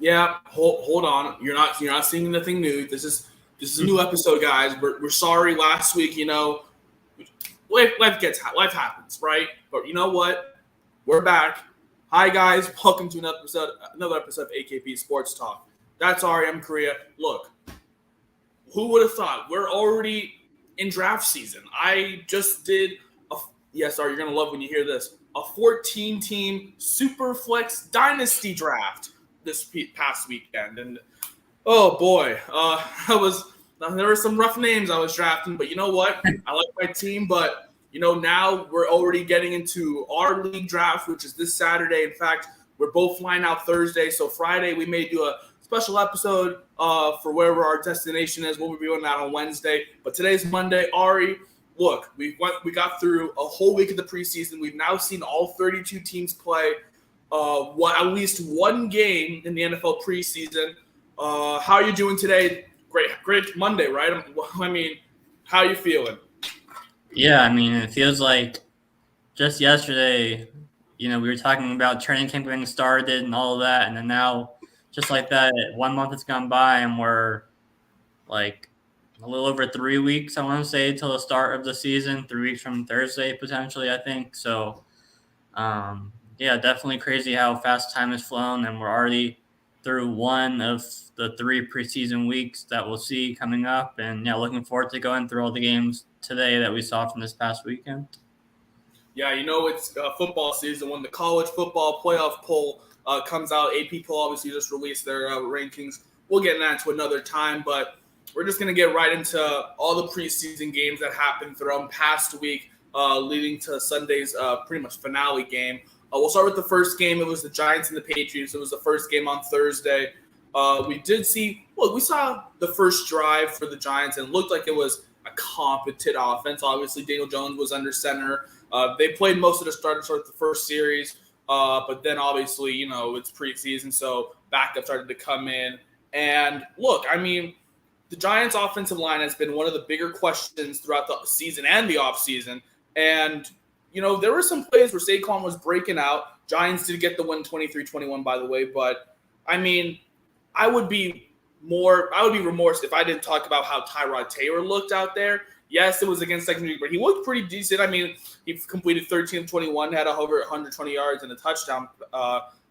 Yeah, hold on. You're not seeing anything new. This is a new episode, guys. We're sorry. Last week, life happens, right? But you know what? We're back. Hi, guys. Welcome to another episode of AKP Sports Talk. That's Ari. I'm Korea. Look, who would have thought we're already in draft season? I just did yes, Ari, you're gonna love when you hear this. A 14-team Superflex Dynasty draft this past weekend, and oh boy, there were some rough names I was drafting, but you know what? I like my team, but now we're already getting into our league draft, which is this Saturday. In fact, we're both flying out Thursday, so Friday we may do a special episode for wherever our destination is. We'll be doing that on Wednesday, but today's Monday. Ari, look, we got through a whole week of the preseason. We've now seen all 32 teams play at least one game in the NFL preseason. How are you doing today? Great Monday, right? I mean, how are you feeling? Yeah, I mean, it feels like just yesterday, we were talking about training camp getting started and all of that, and then now, just like that, 1 month has gone by, and we're like a little over 3 weeks, I want to say, till the start of the season. 3 weeks from Thursday, potentially, I think. So, yeah, definitely crazy how fast time has flown, and we're already through one of the 3 preseason weeks that we'll see coming up. And yeah, looking forward to going through all the games today that we saw from this past weekend. Yeah, it's football season. When the college football playoff poll comes out, AP poll obviously just released their rankings. We'll get into another time, but we're just going to get right into all the preseason games that happened throughout past week, leading to Sunday's pretty much finale game. We'll start with the first game. It was the Giants and the Patriots. It was the first game on Thursday. We saw the first drive for the Giants, and it looked like it was a competent offense. Obviously, Daniel Jones was under center. They played most of the starters for the first series, but then obviously, it's preseason, so backup started to come in. And look, I mean, the Giants' offensive line has been one of the bigger questions throughout the season and the offseason. And, there were some plays where Saquon was breaking out. Giants did get the win 23-21, by the way. But, I mean, I would be remorse if I didn't talk about how Tyrod Taylor looked out there. Yes, it was against secondary, but he looked pretty decent. I mean, he completed 13-21, had over 120 yards and a touchdown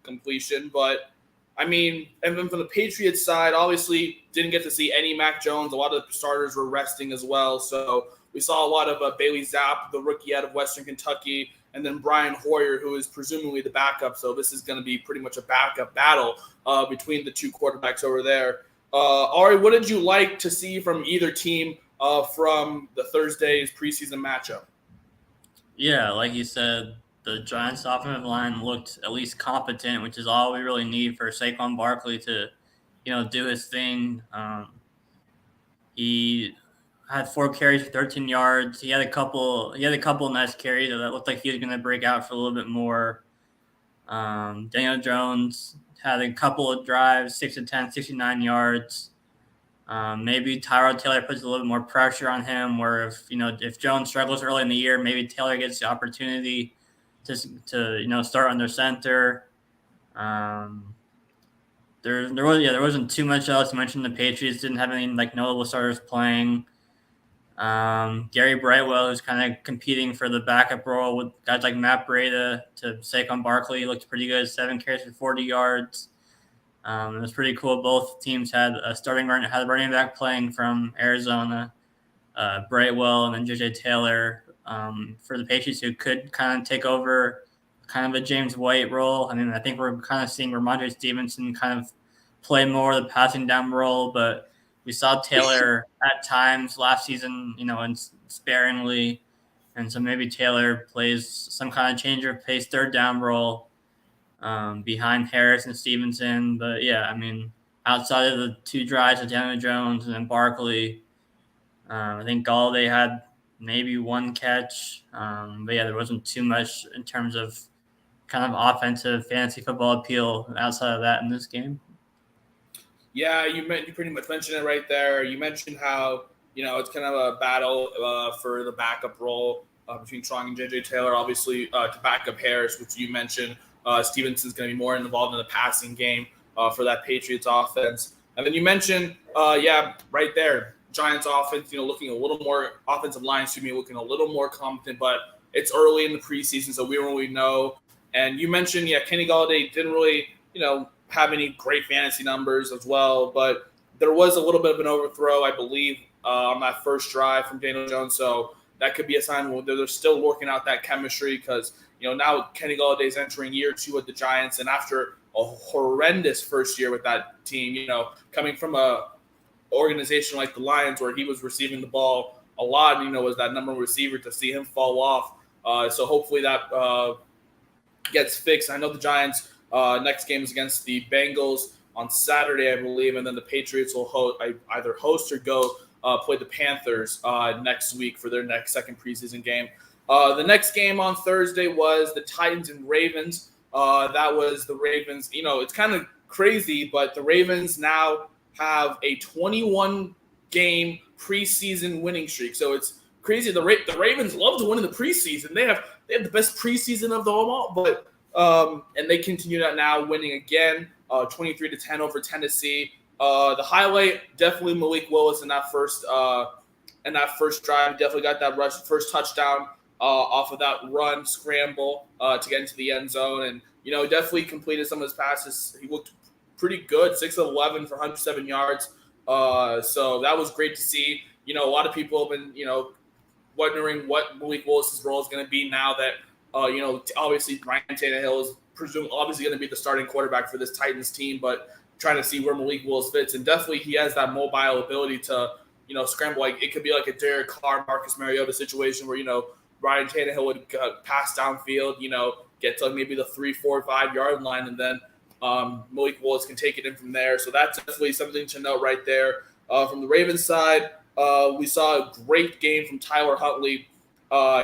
completion. But, I mean, and then from the Patriots side, obviously didn't get to see any Mac Jones. A lot of the starters were resting as well. So we saw a lot of Bailey Zapp, the rookie out of Western Kentucky, and then Brian Hoyer, who is presumably the backup. So this is going to be pretty much a backup battle between the two quarterbacks over there. Ari, what did you like to see from either team from the Thursday's preseason matchup? Yeah, like you said, the Giants' offensive line looked at least competent, which is all we really need for Saquon Barkley to, do his thing. He had 4 carries for 13 yards. He had a couple nice carries that looked like he was going to break out for a little bit more. Daniel Jones had a couple of drives, 6 of 10, 69 yards. Maybe Tyrod Taylor puts a little bit more pressure on him, where if Jones struggles early in the year, maybe Taylor gets the opportunity to start under center. There wasn't too much else. You mentioned the Patriots didn't have any notable starters playing. Gary Brightwell, who's kind of competing for the backup role with guys like Matt Breida to Saquon Barkley, looked pretty good. 7 carries for 40 yards. It was pretty cool. Both teams had a running back playing from Arizona, Brightwell, and then JJ Taylor for the Patriots, who could kind of take over kind of a James White role. I mean, I think we're kind of seeing Ramondre Stevenson kind of play more of the passing down role, but we saw Taylor at times last season, and sparingly. And so maybe Taylor plays some kind of change of pace third down role behind Harris and Stevenson. But yeah, I mean, outside of the 2 drives with Daniel Jones and then Barkley, I think Galladay had maybe 1 catch. But yeah, there wasn't too much in terms of kind of offensive fantasy football appeal outside of that in this game. Yeah, you pretty much mentioned it right there. You mentioned how, it's kind of a battle for the backup role between Strong and JJ Taylor, obviously to back up Harris, which you mentioned. Stevenson's going to be more involved in the passing game. for that Patriots offense. And then you mentioned, right there, Giants offense, looking a little more offensive line, looking a little more competent, but it's early in the preseason, so we don't really know. And you mentioned, Kenny Golladay didn't really, have any great fantasy numbers as well, but there was a little bit of an overthrow, I believe, on that first drive from Daniel Jones. So that could be a sign where they're still working out that chemistry because, now Kenny Golladay is entering year 2 with the Giants. And after a horrendous first year with that team, coming from a organization like the Lions where he was receiving the ball a lot, was that number one receiver, to see him fall off. So hopefully that gets fixed. I know the Giants next game is against the Bengals on Saturday, I believe, and then the Patriots will either host or go play the Panthers next week for their second preseason game. The next game on Thursday was the Titans and Ravens. That was the Ravens. It's kind of crazy, but the Ravens now have a 21-game preseason winning streak. So it's crazy. The Ravens love to win in the preseason. They have the best preseason of them all, but and they continue that now, winning again, 23-10 over Tennessee. The highlight, definitely Malik Willis in that first drive. Definitely got that first touchdown off of that run scramble to get into the end zone, and definitely completed some of his passes. He looked pretty good, 6 of 11 for 107 yards. So that was great to see. A lot of people have been wondering what Malik Willis's role is going to be now that obviously Ryan Tannehill is obviously going to be the starting quarterback for this Titans team, but trying to see where Malik Willis fits. And definitely he has that mobile ability to, scramble. Like it could be like a Derek Carr, Marcus Mariota situation where, Ryan Tannehill would pass downfield, get to maybe the 3, 4, 5 yard line, and then Malik Willis can take it in from there. So that's definitely something to note right there. From the Ravens side, we saw a great game from Tyler Huntley.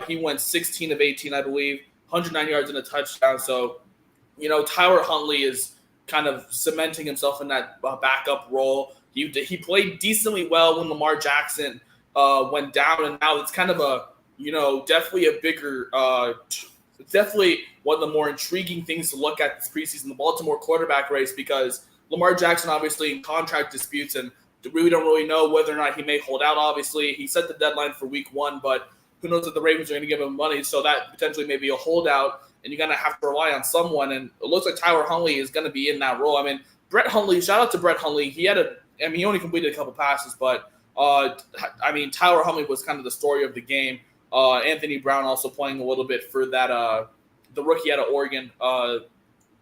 He went 16 of 18, I believe, 109 yards and a touchdown. So, Tyler Huntley is kind of cementing himself in that backup role. He played decently well when Lamar Jackson went down, and now it's kind of definitely a bigger, definitely one of the more intriguing things to look at this preseason, the Baltimore quarterback race, because Lamar Jackson obviously in contract disputes, and we don't really know whether or not he may hold out. Obviously, he set the deadline for week 1, but who knows if the Ravens are going to give him money, so that potentially may be a holdout, and you're going to have to rely on someone, and it looks like Tyler Huntley is going to be in that role. I mean, Brett Hundley, shout out to Brett Hundley. He only completed a couple passes, but, Tyler Huntley was kind of the story of the game. Anthony Brown also playing a little bit for that, the rookie out of Oregon,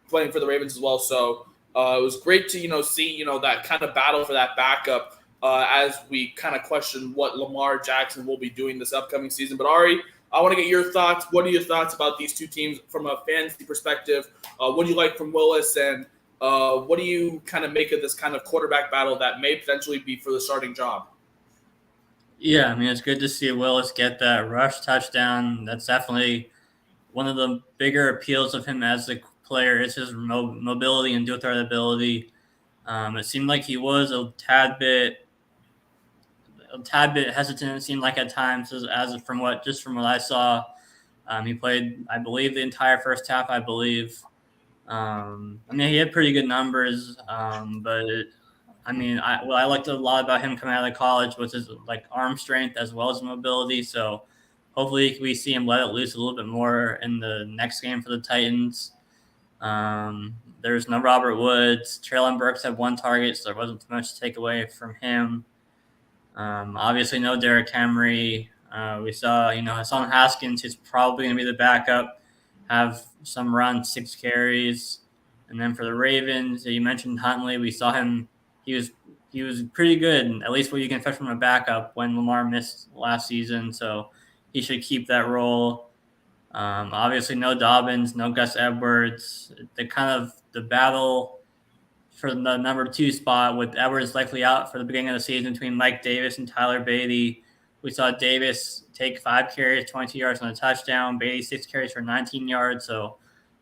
playing for the Ravens as well. So it was great to, see, that kind of battle for that backup as we kind of question what Lamar Jackson will be doing this upcoming season. But Ari, I want to get your thoughts. What are your thoughts about these two teams from a fantasy perspective? What do you like from Willis, and what do you kind of make of this kind of quarterback battle that may potentially be for the starting job? Yeah, it's good to see Willis get that rush touchdown. That's definitely one of the bigger appeals of him as a player is his mobility and dual threat ability. It seemed like he was a tad bit hesitant. It seemed like at times, from what I saw, he played, I believe, the entire first half. I believe. He had pretty good numbers, but what I liked a lot about him coming out of college was his arm strength as well as mobility. So hopefully we see him let it loose a little bit more in the next game for the Titans. There's no Robert Woods. Treylon Burks had 1 target, so there wasn't too much to take away from him. Obviously no Derrick Henry. We saw, Hassan Haskins, who's probably going to be the backup, have some run, 6 carries. And then for the Ravens, you mentioned Huntley. We saw him. He was pretty good, at least what you can expect from a backup when Lamar missed last season. So he should keep that role. Obviously, no Dobbins, no Gus Edwards. The battle for the number 2 spot with Edwards likely out for the beginning of the season between Mike Davis and Tyler Beatty. We saw Davis take 5 carries, 22 yards on a touchdown. Beatty 6 carries for 19 yards. So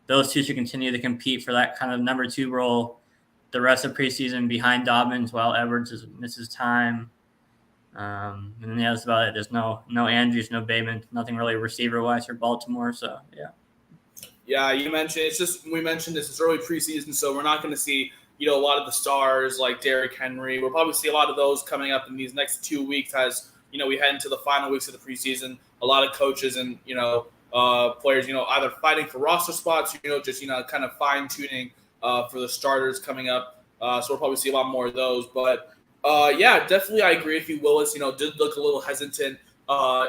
those two should continue to compete for that kind of number 2 role the rest of preseason behind Dobbins while Edwards misses time. And then that's about it. There's no Andrews, no Bateman, nothing really receiver-wise for Baltimore. So, yeah. Yeah, we mentioned this is early preseason, so we're not going to see a lot of the stars like Derrick Henry. We'll probably see a lot of those coming up in these next 2 weeks as we head into the final weeks of the preseason. A lot of coaches and players, either fighting for roster spots, just kind of fine tuning for the starters coming up. So we'll probably see a lot more of those. But yeah, definitely, I agree with you. Willis, did look a little hesitant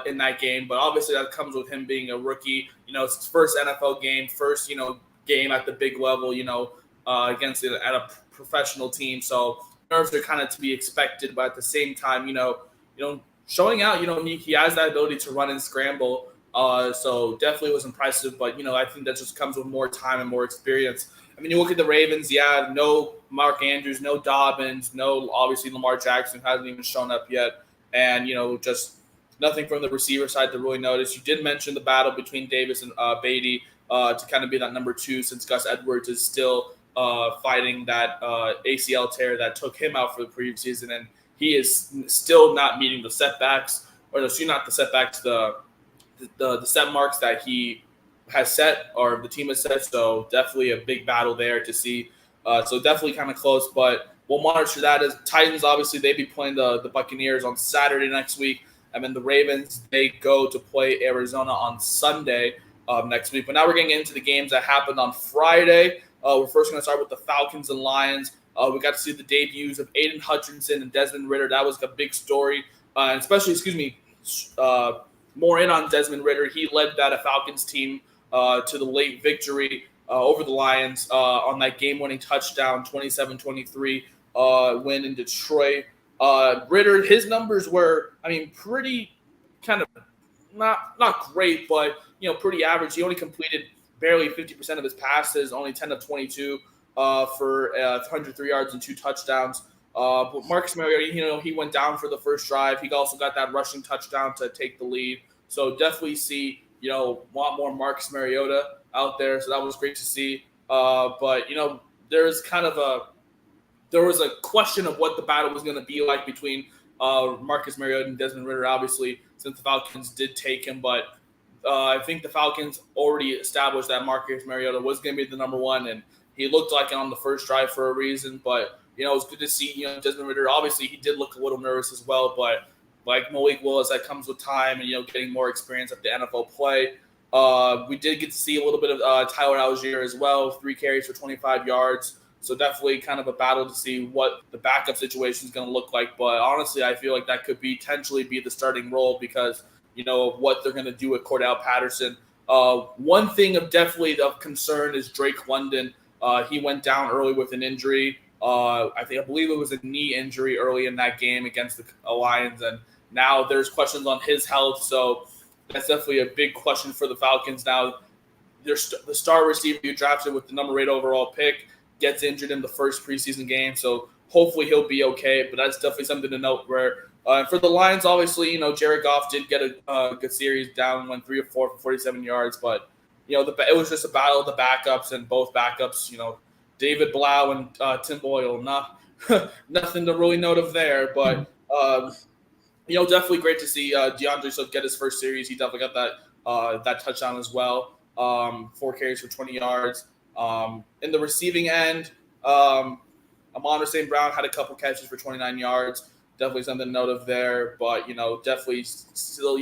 in that game, but obviously that comes with him being a rookie. It's his first NFL game, first game at the big level. Against it at a professional team, so nerves are kind of to be expected. But at the same time, showing out, he has that ability to run and scramble. So definitely was impressive. But I think that just comes with more time and more experience. I mean, you look at the Ravens, yeah, no Mark Andrews, no Dobbins, no obviously Lamar Jackson hasn't even shown up yet, and just nothing from the receiver side to really notice. You did mention the battle between Davis and Beatty to kind of be that number two, since Gus Edwards is still fighting that ACL tear that took him out for the previous season, and he is still not meeting the setbacks, or not the setbacks, the set marks that he has set or the team has set. So definitely a big battle there to see. So definitely kind of close, but we'll monitor that. As Titans, obviously, they be playing the Buccaneers on Saturday next week, and then the Ravens, they go to play Arizona on Sunday next week. But now we're getting into the games that happened on Friday. We're first going to start with the Falcons and Lions. We got to see the debuts of Aiden Hutchinson and Desmond Ridder. That was a big story, and especially, more in on Desmond Ridder. He led that Falcons team to the late victory over the Lions on that game-winning touchdown, 27-23 win in Detroit. Ridder, his numbers were, pretty kind of not great, but pretty average. He only completed barely 50% of his passes, only 10 of 22 for 103 yards and 2 touchdowns. But Marcus Mariota, he went down for the first drive. He also got that rushing touchdown to take the lead. So definitely see, want more Marcus Mariota out there. So that was great to see. But there was a question of what the battle was going to be like between Marcus Mariota and Desmond Ridder, obviously, since the Falcons did take him. But I think the Falcons already established that Marcus Mariota was going to be the number one, and he looked like it on the first drive for a reason. But, it was good to see, Desmond Ridder. Obviously, he did look a little nervous as well, but like Malik Willis, that comes with time and, getting more experience at the NFL play. We did get to see a little bit of Tyler Algier as well, 3 carries for 25 yards. So definitely kind of a battle to see what the backup situation is going to look like. But honestly, I feel like that could potentially be the starting role because, of what they're going to do with Cordell Patterson. One thing definitely of concern is Drake London. He went down early with an injury. I believe it was a knee injury early in that game against the Lions, and now there's questions on his health. So that's definitely a big question for the Falcons. Now, the star receiver you drafted with the number 8 overall pick gets injured in the first preseason game, so hopefully he'll be okay. But that's definitely something to note. Where for the Lions, obviously, Jared Goff did get a good series down, went 3 of 4 for 47 yards, but it was just a battle of the backups, and both backups, David Blau and Tim Boyle, nothing to really note of there. But definitely great to see DeAndre Swift get his first series. He definitely got that touchdown as well. 4 carries for 20 yards. In the receiving end, Amon St. Brown had a couple catches for 29 yards. Definitely something to note of there. But, definitely still,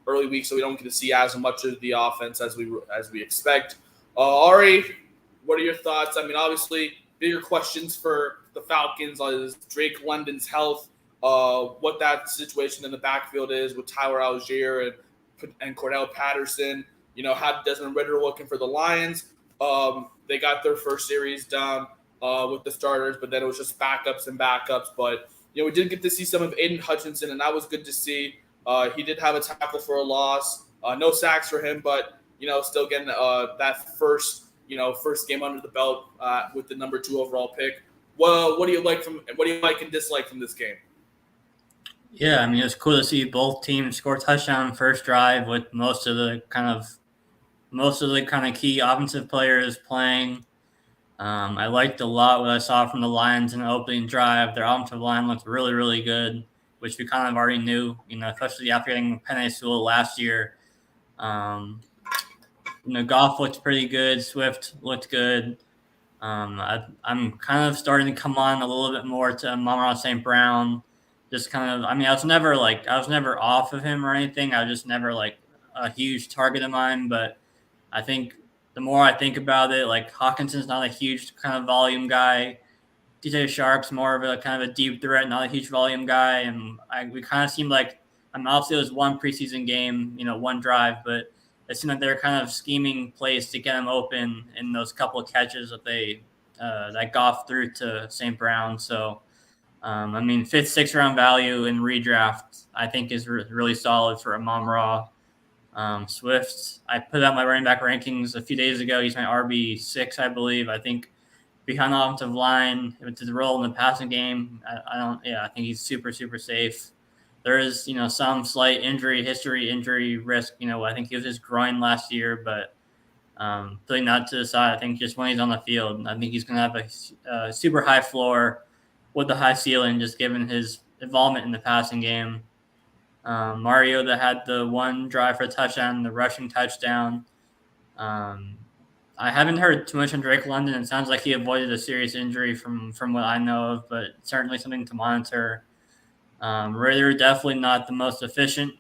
early week, so we don't get to see as much of the offense as we expect. Ari, what are your thoughts? Obviously, bigger questions for the Falcons is Drake London's health, what that situation in the backfield is with Tyler Algier and Cordell Patterson. How Desmond Ridder looking for the Lions. They got their first series done with the starters, but then it was just backups and backups. But, we did get to see some of Aiden Hutchinson, and that was good to see. He did have a tackle for a loss. No sacks for him, but, still getting that first game under the belt with the number 2 overall pick. Well, what do you like and dislike from this game? Yeah, it's cool to see both teams score touchdown first drive with most of the kind of key offensive players playing. I liked a lot what I saw from the Lions in the opening drive. Their offensive line looked really, really good, which we kind of already knew, especially after getting Penei Sewell last year. Goff looked pretty good. Swift looked good. I'm kind of starting to come on a little bit more to Amon-Ra St. Brown. Just kind of, I mean, I was never off of him or anything. I was just never like a huge target of mine. But I think the more I think about it, like Hawkinson's not a huge kind of volume guy. DJ Shark's more of a kind of a deep threat, not a huge volume guy, and we kind of seemed like, I mean, obviously it was one preseason game, one drive, but it seemed like they were kind of scheming plays to get him open in those couple of catches that that Goff threw to St. Brown. So, I mean, fifth, sixth round value in redraft, I think is really solid for Amon-Ra. Swift, I put out my running back rankings a few days ago. He's my RB6, I believe. I think behind the offensive line, if it's his role in the passing game, I think he's super, super safe. There is, some slight injury risk. I think he was his groin last year, but putting that to the side, I think just when he's on the field, I think he's going to have a super high floor with a high ceiling, just given his involvement in the passing game. Mariota had the one drive for a touchdown, the rushing touchdown. I haven't heard too much on Drake London. It sounds like he avoided a serious injury from what I know of, but certainly something to monitor. Ritter, definitely not the most efficient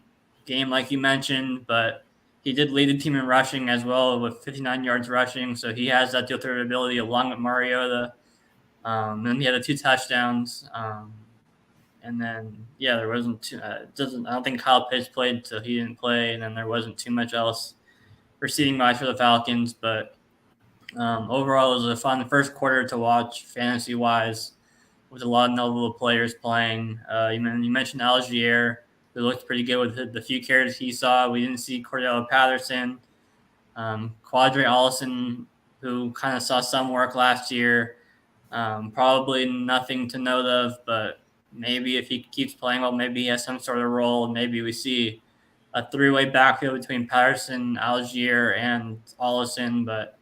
game like you mentioned, but he did lead the team in rushing as well with 59 yards rushing, so he has that dual threat ability along with Mariota. And he had the 2 touchdowns. And then, there wasn't I don't think Kyle Pitts played, so he didn't play. And then there wasn't too much else receiving wise for the Falcons. But overall, it was a fun first quarter to watch fantasy wise with a lot of notable players playing. You mentioned Algier, who looked pretty good with the few carries he saw. We didn't see Cordell Patterson. Quadre Allison, who kind of saw some work last year. Probably nothing to note of, but maybe if he keeps playing well, maybe he has some sort of role. Maybe we see a 3-way backfield between Patterson, Algier, and Allison. But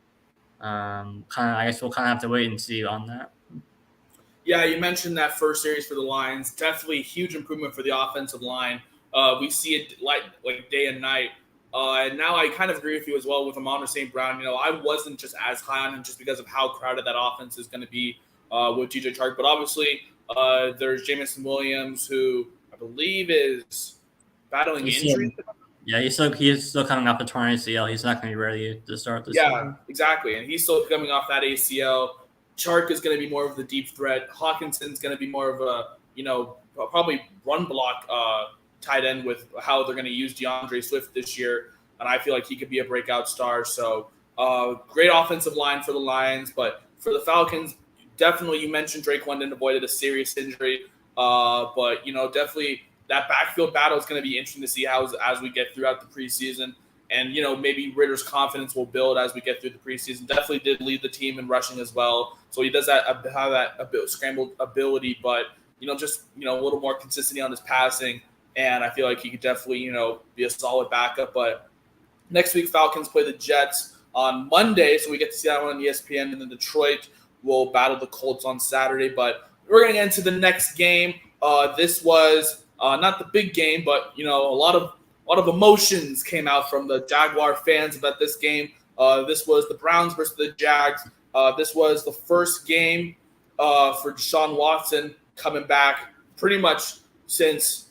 I guess we'll kind of have to wait and see on that. Yeah, you mentioned that first series for the Lions. Definitely a huge improvement for the offensive line. We see it like day and night. And now I kind of agree with you as well with Amon-Ra St. Brown. I wasn't just as high on him just because of how crowded that offense is going to be with DJ Chark. But obviously, there's Jameson Williams, who I believe is battling injury. Yeah, he's still coming off a torn ACL. He's not going to be ready to start this season. Yeah, exactly. And he's still coming off that ACL. Chark is going to be more of the deep threat. Hawkinson's going to be more of a, probably run block tight end with how they're going to use DeAndre Swift this year. And I feel like he could be a breakout star. So great offensive line for the Lions. But for the Falcons, definitely you mentioned Drake London avoided a serious injury. But, definitely that backfield battle is going to be interesting to see as we get throughout the preseason. And, maybe Ritter's confidence will build as we get through the preseason. Definitely did lead the team in rushing as well. So he does have that scrambled ability, but, just, a little more consistency on his passing. And I feel like he could definitely, be a solid backup. But next week, Falcons play the Jets on Monday. So we get to see that one on ESPN. And then Detroit will battle the Colts on Saturday. But we're going to get into the next game. This was not the big game, but, a lot of emotions came out from the Jaguar fans about this game. This was the Browns versus the Jags. This was the first game for Deshaun Watson coming back pretty much since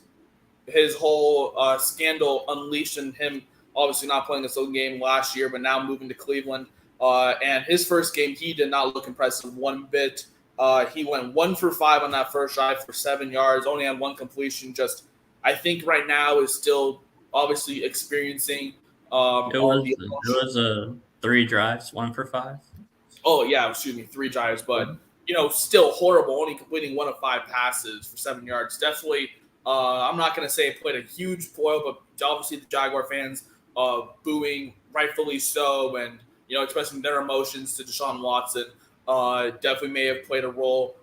his whole scandal unleashed and him obviously not playing his own game last year, but now moving to Cleveland. And his first game, he did not look impressive one bit. He went 1 for 5 on that first drive for 7 yards, only had one completion. I think right now is still obviously experiencing it was 3 drives, 1 for 5. Oh yeah, 3 drives, but still horrible, only completing 1 of 5 passes for 7 yards. Definitely, I'm not going to say it played a huge foil, but obviously the Jaguar fans booing, rightfully so, and expressing their emotions to Deshaun Watson definitely may have played a role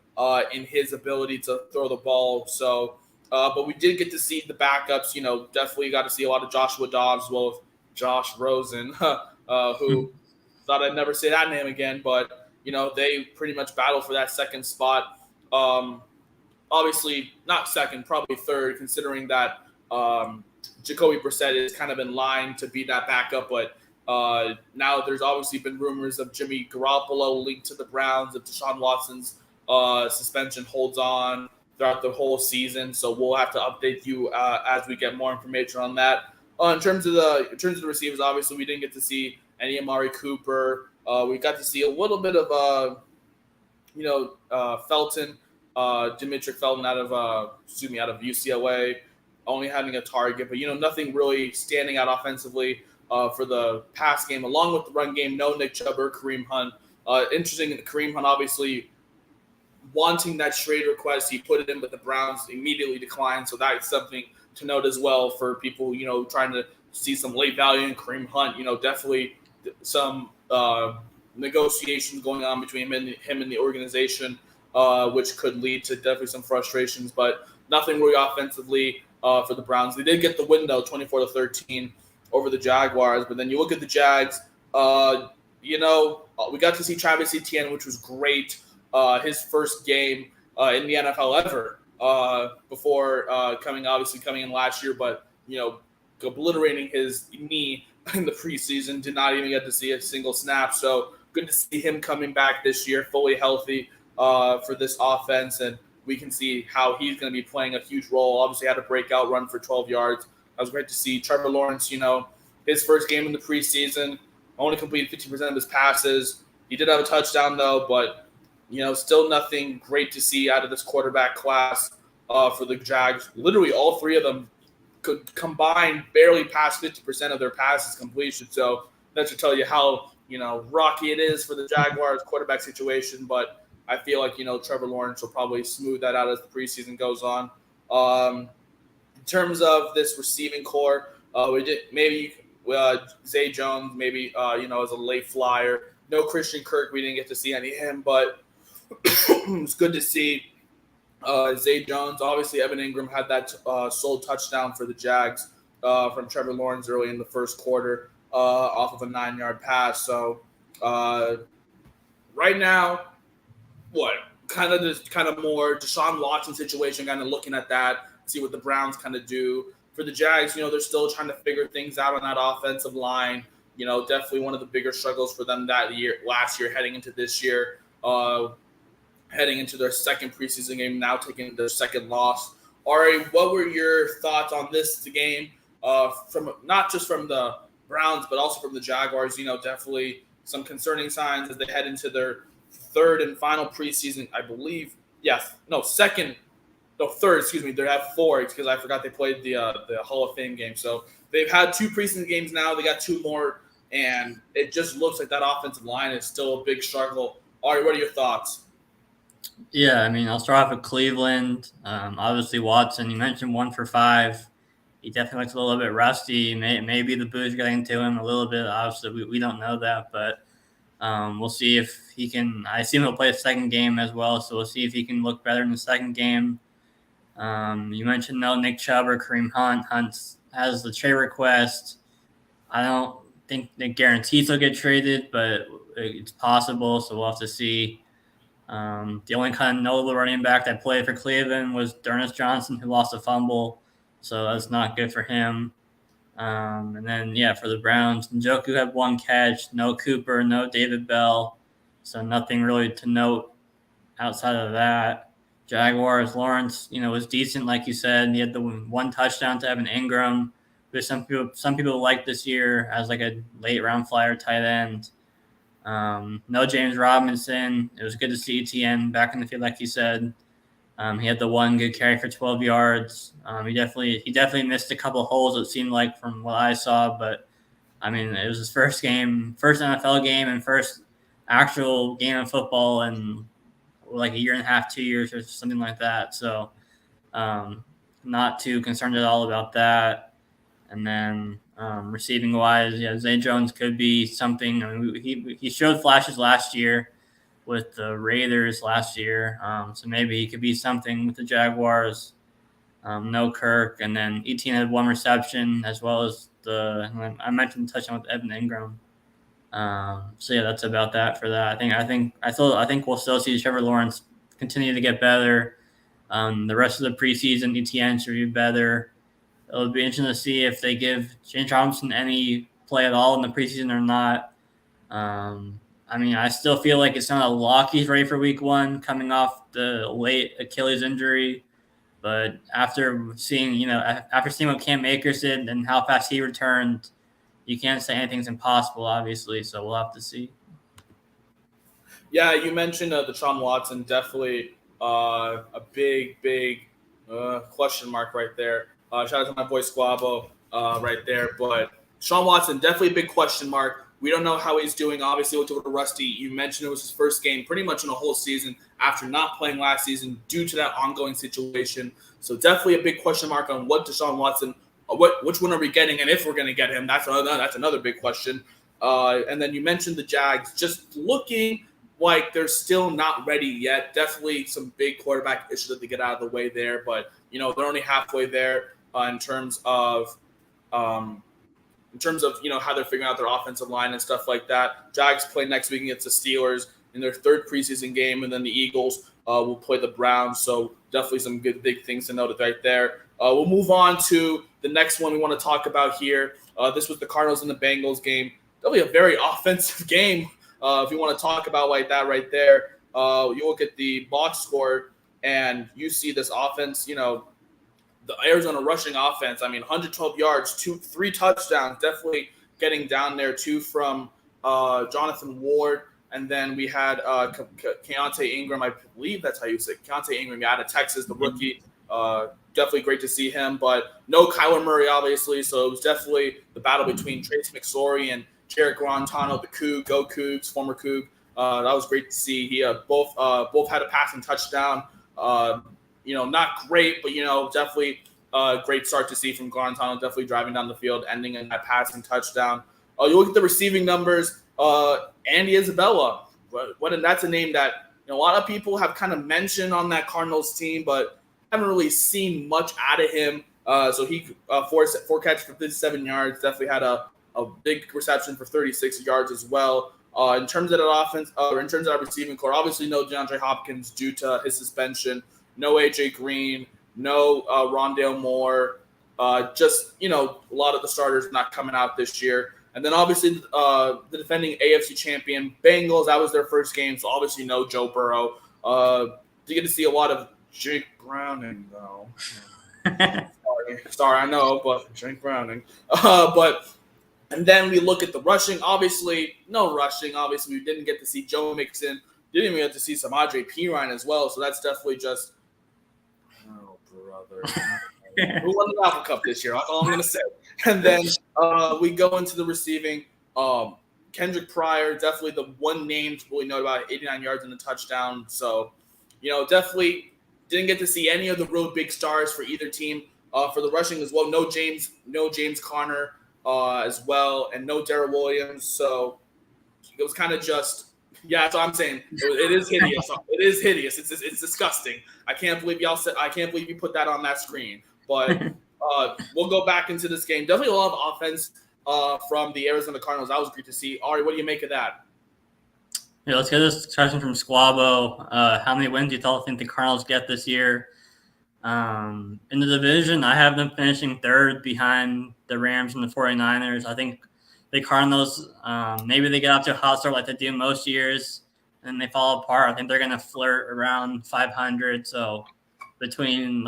in his ability to throw the ball. So. But we did get to see the backups. Definitely got to see a lot of Joshua Dobbs as well as Josh Rosen, who thought I'd never say that name again. But, they pretty much battled for that second spot. Obviously, not second, probably third, considering that Jacoby Brissett is kind of in line to be that backup. But Now there's obviously been rumors of Jimmy Garoppolo linked to the Browns if Deshaun Watson's suspension holds on throughout the whole season. So we'll have to update you as we get more information on that. In terms of the receivers, obviously we didn't get to see any Amari Cooper. We got to see a little bit of Felton, Demetric Felton out of UCLA, only having a target, but nothing really standing out offensively for the pass game. Along with the run game, no Nick Chubb or Kareem Hunt. Interesting, Kareem Hunt obviously wanting that trade request, he put it in, but the Browns immediately declined. So that's something to note as well for people, trying to see some late value in Kareem Hunt. Definitely some negotiations going on between him and the organization, which could lead to definitely some frustrations, but nothing really offensively for the Browns. They did get the win, though, 24-13 over the Jaguars. But then you look at the Jags, we got to see Travis Etienne, which was great. His first game in the NFL ever before coming in last year, but obliterating his knee in the preseason. Did not even get to see a single snap. So good to see him coming back this year, fully healthy for this offense, and we can see how he's going to be playing a huge role. Obviously, had a breakout run for 12 yards. That was great to see. Trevor Lawrence, his first game in the preseason, only completed 50% of his passes. He did have a touchdown, though, but still nothing great to see out of this quarterback class for the Jags. Literally, all three of them could combine barely past 50% of their passes completion. So that should tell you how rocky it is for the Jaguars quarterback situation. But I feel like Trevor Lawrence will probably smooth that out as the preseason goes on. In terms of this receiving core, we did maybe Zay Jones, maybe as a late flyer. No Christian Kirk, we didn't get to see any of him, but it's good to see Zay Jones. Obviously, Evan Ingram had that sole touchdown for the Jags from Trevor Lawrence early in the first quarter off of a 9-yard pass. So right now, kind of more Deshaun Watson situation, kind of looking at that, see what the Browns kind of do. For the Jags, they're still trying to figure things out on that offensive line. Definitely one of the bigger struggles for them last year, heading into this year. Heading into their second preseason game, now taking their second loss. Ari, what were your thoughts on this game? From not just from the Browns, but also from the Jaguars. Definitely some concerning signs as they head into their third and final preseason, I believe. Third. Excuse me. They have four because I forgot they played the Hall of Fame game. So they've had two preseason games now. They got two more, and it just looks like that offensive line is still a big struggle. Ari, what are your thoughts? Yeah, I mean, I'll start off with Cleveland. Obviously, Watson, you mentioned 1 for 5. He definitely looks a little bit rusty. Maybe the booze getting to him a little bit. Obviously, we don't know that, but we'll see if he can. I assume he'll play a second game as well, so we'll see if he can look better in the second game. You mentioned no Nick Chubb or Kareem Hunt. Hunt has the trade request. I don't think it guarantees he'll get traded, but it's possible, so we'll have to see. The only kind of notable running back that played for Cleveland was D'Ernest Johnson, who lost a fumble, so that's not good for him. And then, for the Browns, Njoku had 1 catch, no Cooper, no David Bell, so nothing really to note outside of that. Jaguars, Lawrence, was decent, like you said. He had the 1 touchdown to Evan Ingram, which some people like this year as like a late round flyer tight end. No James Robinson. It was good to see Etienne back in the field, like you said. He had the 1 good carry for 12 yards. He definitely missed a couple of holes, it seemed like, from what I saw. But, I mean, it was his first NFL game and first actual game of football in like a year and a half, 2 years or something like that. So not too concerned at all about that. And then receiving wise, Zay Jones could be something. I mean, he showed flashes last year with the Raiders last year. So maybe he could be something with the Jaguars. No Kirk. And then Etienne had 1 reception as well as I mentioned the touchdown with Evan Ingram. So that's about that for that. I think we'll still see Trevor Lawrence continue to get better. The rest of the preseason, Etienne should be better. It'll be interesting to see if they give James Robinson any play at all in the preseason or not. I mean, I still feel like it's not a lock he's ready for week 1 coming off the late Achilles injury. But after seeing what Cam Akers did and how fast he returned, you can't say anything's impossible, obviously. So we'll have to see. Yeah, you mentioned Deshaun Watson, definitely a big question mark right there. Shout out to my boy Squabo right there. But Deshaun Watson, definitely a big question mark. We don't know how he's doing. Obviously, with Rusty, you mentioned it was his first game pretty much in a whole season after not playing last season due to that ongoing situation. So definitely a big question mark on what Deshaun Watson, which one are we getting, and if we're going to get him. That's another big question. And then you mentioned the Jags just looking like they're still not ready yet. Definitely some big quarterback issues that they get out of the way there, but they're only halfway there in terms of how they're figuring out their offensive line and stuff like that. Jags play next week against the Steelers in their third preseason game, and then the Eagles will play the Browns. So definitely some good big things to note right there. We'll move on to the next one we want to talk about here. This was the Cardinals and the Bengals game. Definitely a very offensive game. If you want to talk about like that right there, you look at the box score and you see this offense, the Arizona rushing offense. I mean, 112 yards, 3 touchdowns, definitely getting down there too from Jonathan Ward. And then we had Keontae Ingram, I believe that's how you say it. Keontae Ingram, out of Texas, the rookie. Definitely great to see him, but no Kyler Murray, obviously. So it was definitely the battle between Trace McSorley and Jarrett Guarantano, the Coug, go Cougs, former Coug. That was great to see. He both had a passing touchdown. Not great, but definitely a great start to see from Guarantano. Definitely driving down the field, ending in that passing touchdown. You look at the receiving numbers. Andy Isabella, that's a name that a lot of people have kind of mentioned on that Cardinals team, but haven't really seen much out of him. So he four catches for 57 yards. Definitely had a big reception for 36 yards as well. In terms of that offense, or in terms of our receiving core, obviously no DeAndre Hopkins due to his suspension, no AJ Green, no Rondale Moore. Just a lot of the starters not coming out this year. And then obviously the defending AFC champion Bengals, that was their first game, so obviously no Joe Burrow. You get to see a lot of Jake Browning though. Sorry, I know, but Jake Browning. And then we look at the rushing. Obviously, no rushing. Obviously, we didn't get to see Joe Mixon. Didn't even get to see some Andre Pirine as well. So that's definitely just, oh, brother. Who won the Apple Cup this year? That's all I'm going to say. And then we go into the receiving. Kendrick Pryor, definitely the one name to really know about, 89 yards and a touchdown. So, definitely didn't get to see any of the real big stars for either team. For the rushing as well, no James Conner. As well, and no Darrell Williams. So it was kind of just, that's what I'm saying. It is hideous. It is hideous. It's disgusting. I can't believe you put that on that screen. But we'll go back into this game. Definitely a lot of offense from the Arizona Cardinals. That was great to see. Ari, what do you make of that? Yeah, let's get this question from Squabo. How many wins do you think the Cardinals get this year? In the division, I have them finishing third behind the Rams and the 49ers. I think the Cardinals, maybe they get off to a hot start like they do most years, and they fall apart. I think they're going to flirt around 500. So between,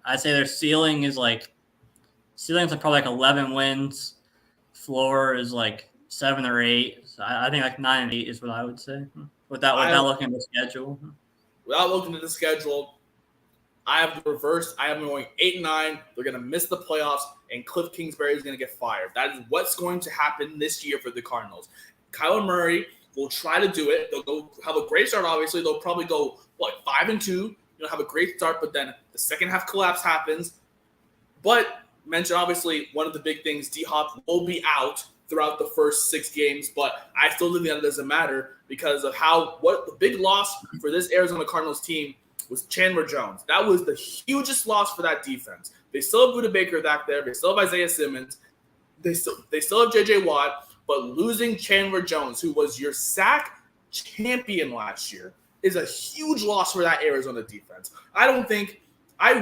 I'd say their ceiling is probably 11 wins. Floor is 7 or 8. So I think 9 and 8 is what I would say without looking at the schedule. Without looking at the schedule, I have the reverse. I have them going 8-9. They're going to miss the playoffs, and Cliff Kingsbury is going to get fired. That is what's going to happen this year for the Cardinals. Kyler Murray will try to do it. They'll go have a great start, obviously. They'll probably go, 5-2. Have a great start, but then the second half collapse happens. But mention, obviously, one of the big things, D-Hop will be out throughout the first 6 games, but I still think that doesn't matter because of what the big loss for this Arizona Cardinals team was Chandler Jones. That was the hugest loss for that defense. They still have Buda Baker back there. They still have Isaiah Simmons. They still have J.J. Watt. But losing Chandler Jones, who was your sack champion last year, is a huge loss for that Arizona defense. I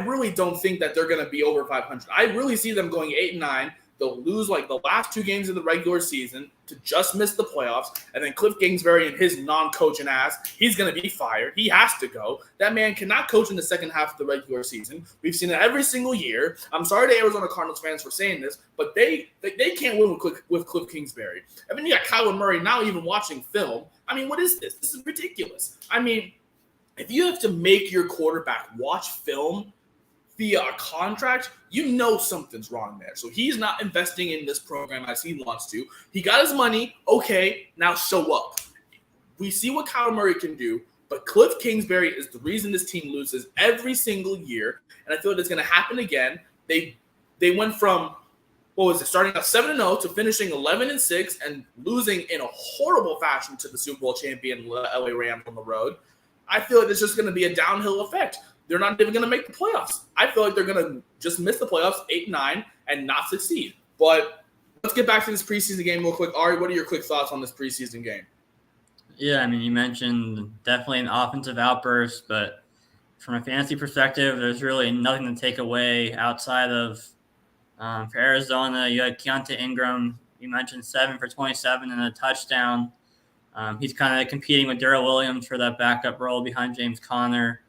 really don't think that they're going to be over 500. I really see them going 8-9, they'll lose like the last 2 games of the regular season to just miss the playoffs. And then Cliff Kingsbury and his non-coaching ass, he's going to be fired. He has to go. That man cannot coach in the second half of the regular season. We've seen it every single year. I'm sorry to Arizona Cardinals fans for saying this, but they can't win with Cliff Kingsbury. I mean, you got Kyler Murray now even watching film. I mean, what is this? This is ridiculous. I mean, if you have to make your quarterback watch film via a contract, you know something's wrong there. So he's not investing in this program as he wants to. He got his money. Okay, now show up. We see what Kyler Murray can do, but Cliff Kingsbury is the reason this team loses every single year, and I feel like it's going to happen again. They went from, starting out 7-0 to finishing 11-6 and losing in a horrible fashion to the Super Bowl champion LA Rams on the road. I feel like it's just going to be a downhill effect. They're not even going to make the playoffs. I feel like they're going to just miss the playoffs 8-9 and not succeed. But let's get back to this preseason game real quick. Ari, what are your quick thoughts on this preseason game? Yeah, I mean, you mentioned definitely an offensive outburst, but from a fantasy perspective, there's really nothing to take away outside of for Arizona. You had Keontae Ingram. You mentioned 7 for 27 and a touchdown. He's kind of competing with Darrell Williams for that backup role behind James Conner.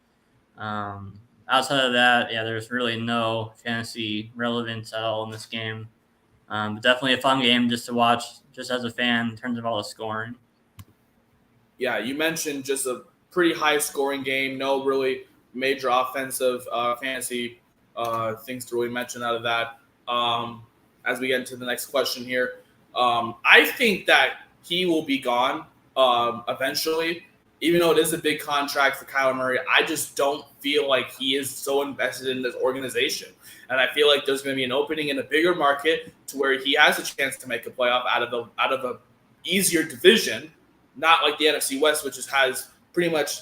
Outside of that, yeah, there's really no fantasy relevance at all in this game. But definitely a fun game just to watch, just as a fan, in terms of all the scoring. Yeah, you mentioned just a pretty high-scoring game. No really major offensive fantasy things to really mention out of that. As we get into the next question here, I think that he will be gone eventually. Even though it is a big contract for Kyler Murray, I just don't feel like he is so invested in this organization. And I feel like there's going to be an opening in a bigger market to where he has a chance to make a playoff out of a easier division, not like the NFC West, which has pretty much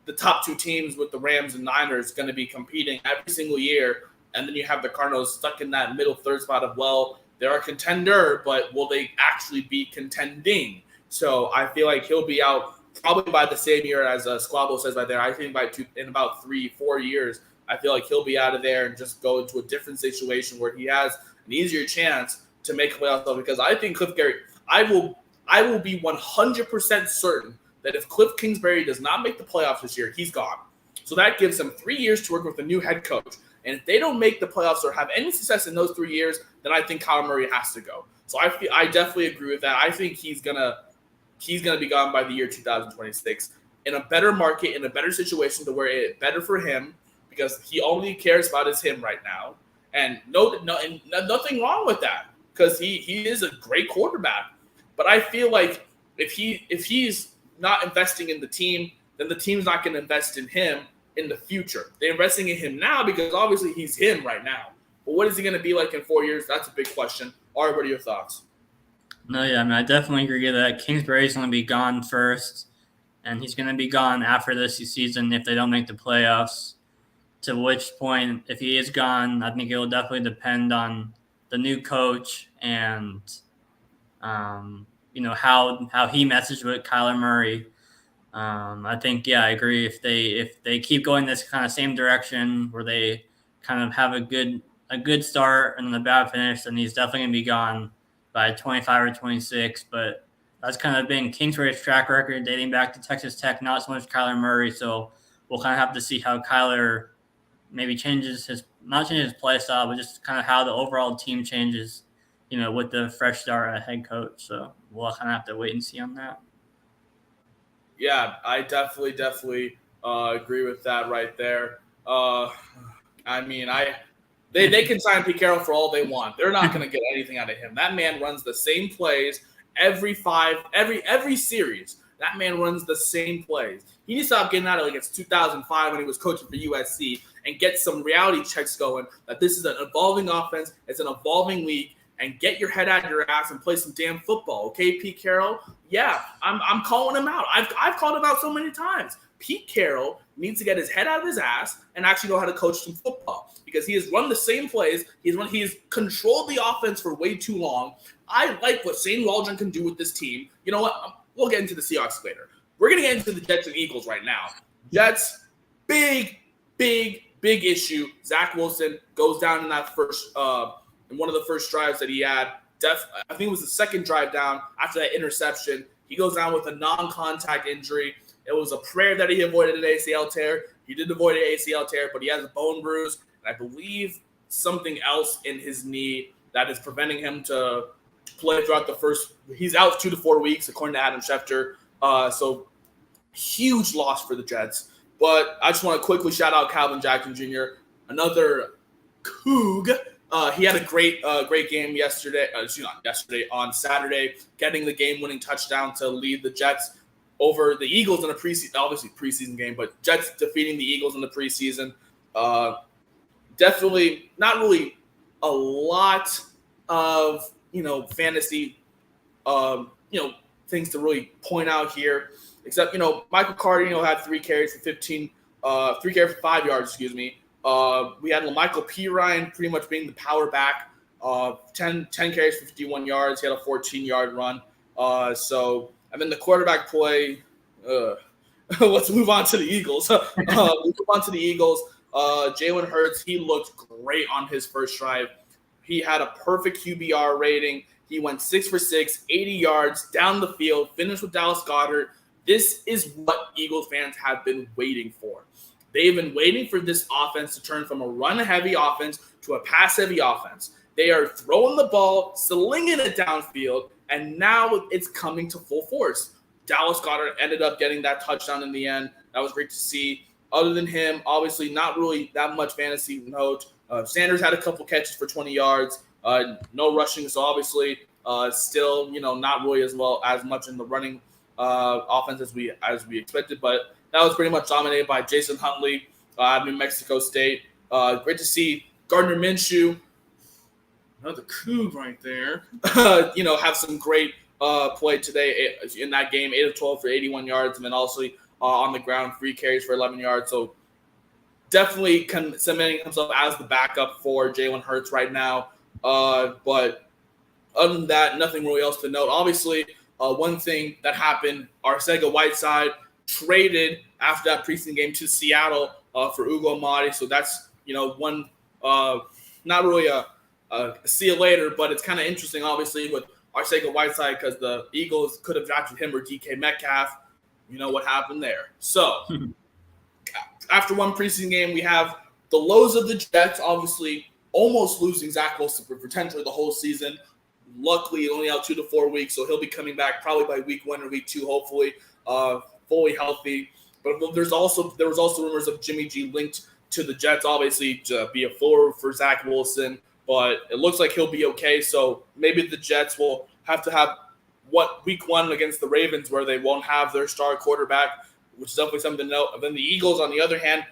the top 2 teams with the Rams and Niners going to be competing every single year. And then you have the Cardinals stuck in that middle third spot of, well, they're a contender, but will they actually be contending? So I feel like he'll be out probably by the same year as Squabble says right there. I think in about 3-4 years, I feel like he'll be out of there and just go into a different situation where he has an easier chance to make a playoff. Because I think Cliff Gary, I will be 100% certain that if Cliff Kingsbury does not make the playoffs this year, he's gone. So that gives him 3 years to work with a new head coach. And if they don't make the playoffs or have any success in those 3 years, then I think Kyler Murray has to go. So I definitely agree with that. I think he's gonna be gone by the year 2026 in a better market, in a better situation to where it's better for him because he only cares about is him right now. And nothing wrong with that because he is a great quarterback. But I feel like if he's not investing in the team, then the team's not going to invest in him in the future. They're investing in him now because obviously he's him right now. But what is he going to be like in 4 years? That's a big question. Ari, what are your thoughts? No, yeah, I mean, I definitely agree that Kingsbury's going to be gone first, and he's going to be gone after this season if they don't make the playoffs. To which point, if he is gone, I think it will definitely depend on the new coach and, how he messaged with Kyler Murray. I think, yeah, I agree. If they keep going this kind of same direction where they kind of have a good start and then a bad finish, then he's definitely going to be gone by 25 or 26, but that's kind of been Kingsbury's track record dating back to Texas Tech, not so much Kyler Murray. So we'll kind of have to see how Kyler maybe changes his play style, but just kind of how the overall team changes, with the fresh start at head coach. So we'll kind of have to wait and see on that. Yeah, I definitely agree with that right there. They can sign Pete Carroll for all they want. They're not going to get anything out of him. That man runs the same plays every series. That man runs the same plays. He needs to stop getting out of like it's 2005 when he was coaching for USC and get some reality checks going that this is an evolving offense, it's an evolving league, and get your head out of your ass and play some damn football. Okay, Pete Carroll? Yeah, I'm calling him out. I've called him out so many times. Pete Carroll needs to get his head out of his ass and actually know how to coach some football because he has run the same plays. He's controlled the offense for way too long. I like what Shane Waldron can do with this team. You know what? We'll get into the Seahawks later. We're going to get into the Jets and Eagles right now. Jets, big issue. Zach Wilson goes down in that in one of the first drives that he had. I think it was the second drive down after that interception. He goes down with a non-contact injury. It was a prayer that he avoided an ACL tear. He did avoid an ACL tear, but he has a bone bruise, and I believe something else in his knee that is preventing him to play throughout the first. He's out 2 to 4 weeks, according to Adam Schefter. So huge loss for the Jets. But I just want to quickly shout out Calvin Jackson Jr., another Coug. He had a great game on Saturday, getting the game-winning touchdown to lead the Jets over the Eagles in a preseason game, but Jets defeating the Eagles in the preseason. Definitely not really a lot of fantasy things to really point out here, except Michael Carter had 3 carries for 5 yards. Excuse me. We had Lamichael Pirine pretty much being the power back. 10 carries for 51 yards. He had a 14-yard run. And then the quarterback play. Let's move on to the Eagles. Jalen Hurts, he looked great on his first drive. He had a perfect QBR rating. He went 6 for 6, 80 yards down the field, finished with Dallas Goedert. This is what Eagles fans have been waiting for. They've been waiting for this offense to turn from a run-heavy offense to a pass-heavy offense. They are throwing the ball, slinging it downfield, and now it's coming to full force. Dallas Goedert ended up getting that touchdown in the end. That was great to see. Other than him, obviously not really that much fantasy note. Sanders had a couple catches for 20 yards. No rushing, so obviously still not really as much in the running offense as we expected. But that was pretty much dominated by Jason Huntley out of New Mexico State. Great to see Gardner Minshew, another coup right there. Have some great play today in that game. 8 of 12 for 81 yards, and then also on the ground, 3 carries for 11 yards. So definitely cementing himself as the backup for Jalen Hurts right now. But other than that, nothing really else to note. Obviously, one thing that happened, Arcega-Whiteside traded after that preseason game to Seattle for Ugo Amadi. So that's, one, not really a see you later, but it's kind of interesting, obviously, with Arcega-Whiteside because the Eagles could have drafted him or DK Metcalf. You know what happened there. So after one preseason game, we have the lows of the Jets, obviously almost losing Zach Wilson for potentially the whole season. Luckily, only out 2 to 4 weeks, so he'll be coming back probably by week 1 or week 2, hopefully, fully healthy. But there was also rumors of Jimmy G linked to the Jets, obviously, to be a forward for Zach Wilson. But it looks like he'll be okay. So maybe the Jets will have to have week 1 against the Ravens where they won't have their star quarterback, which is definitely something to note. And then the Eagles, on the other hand,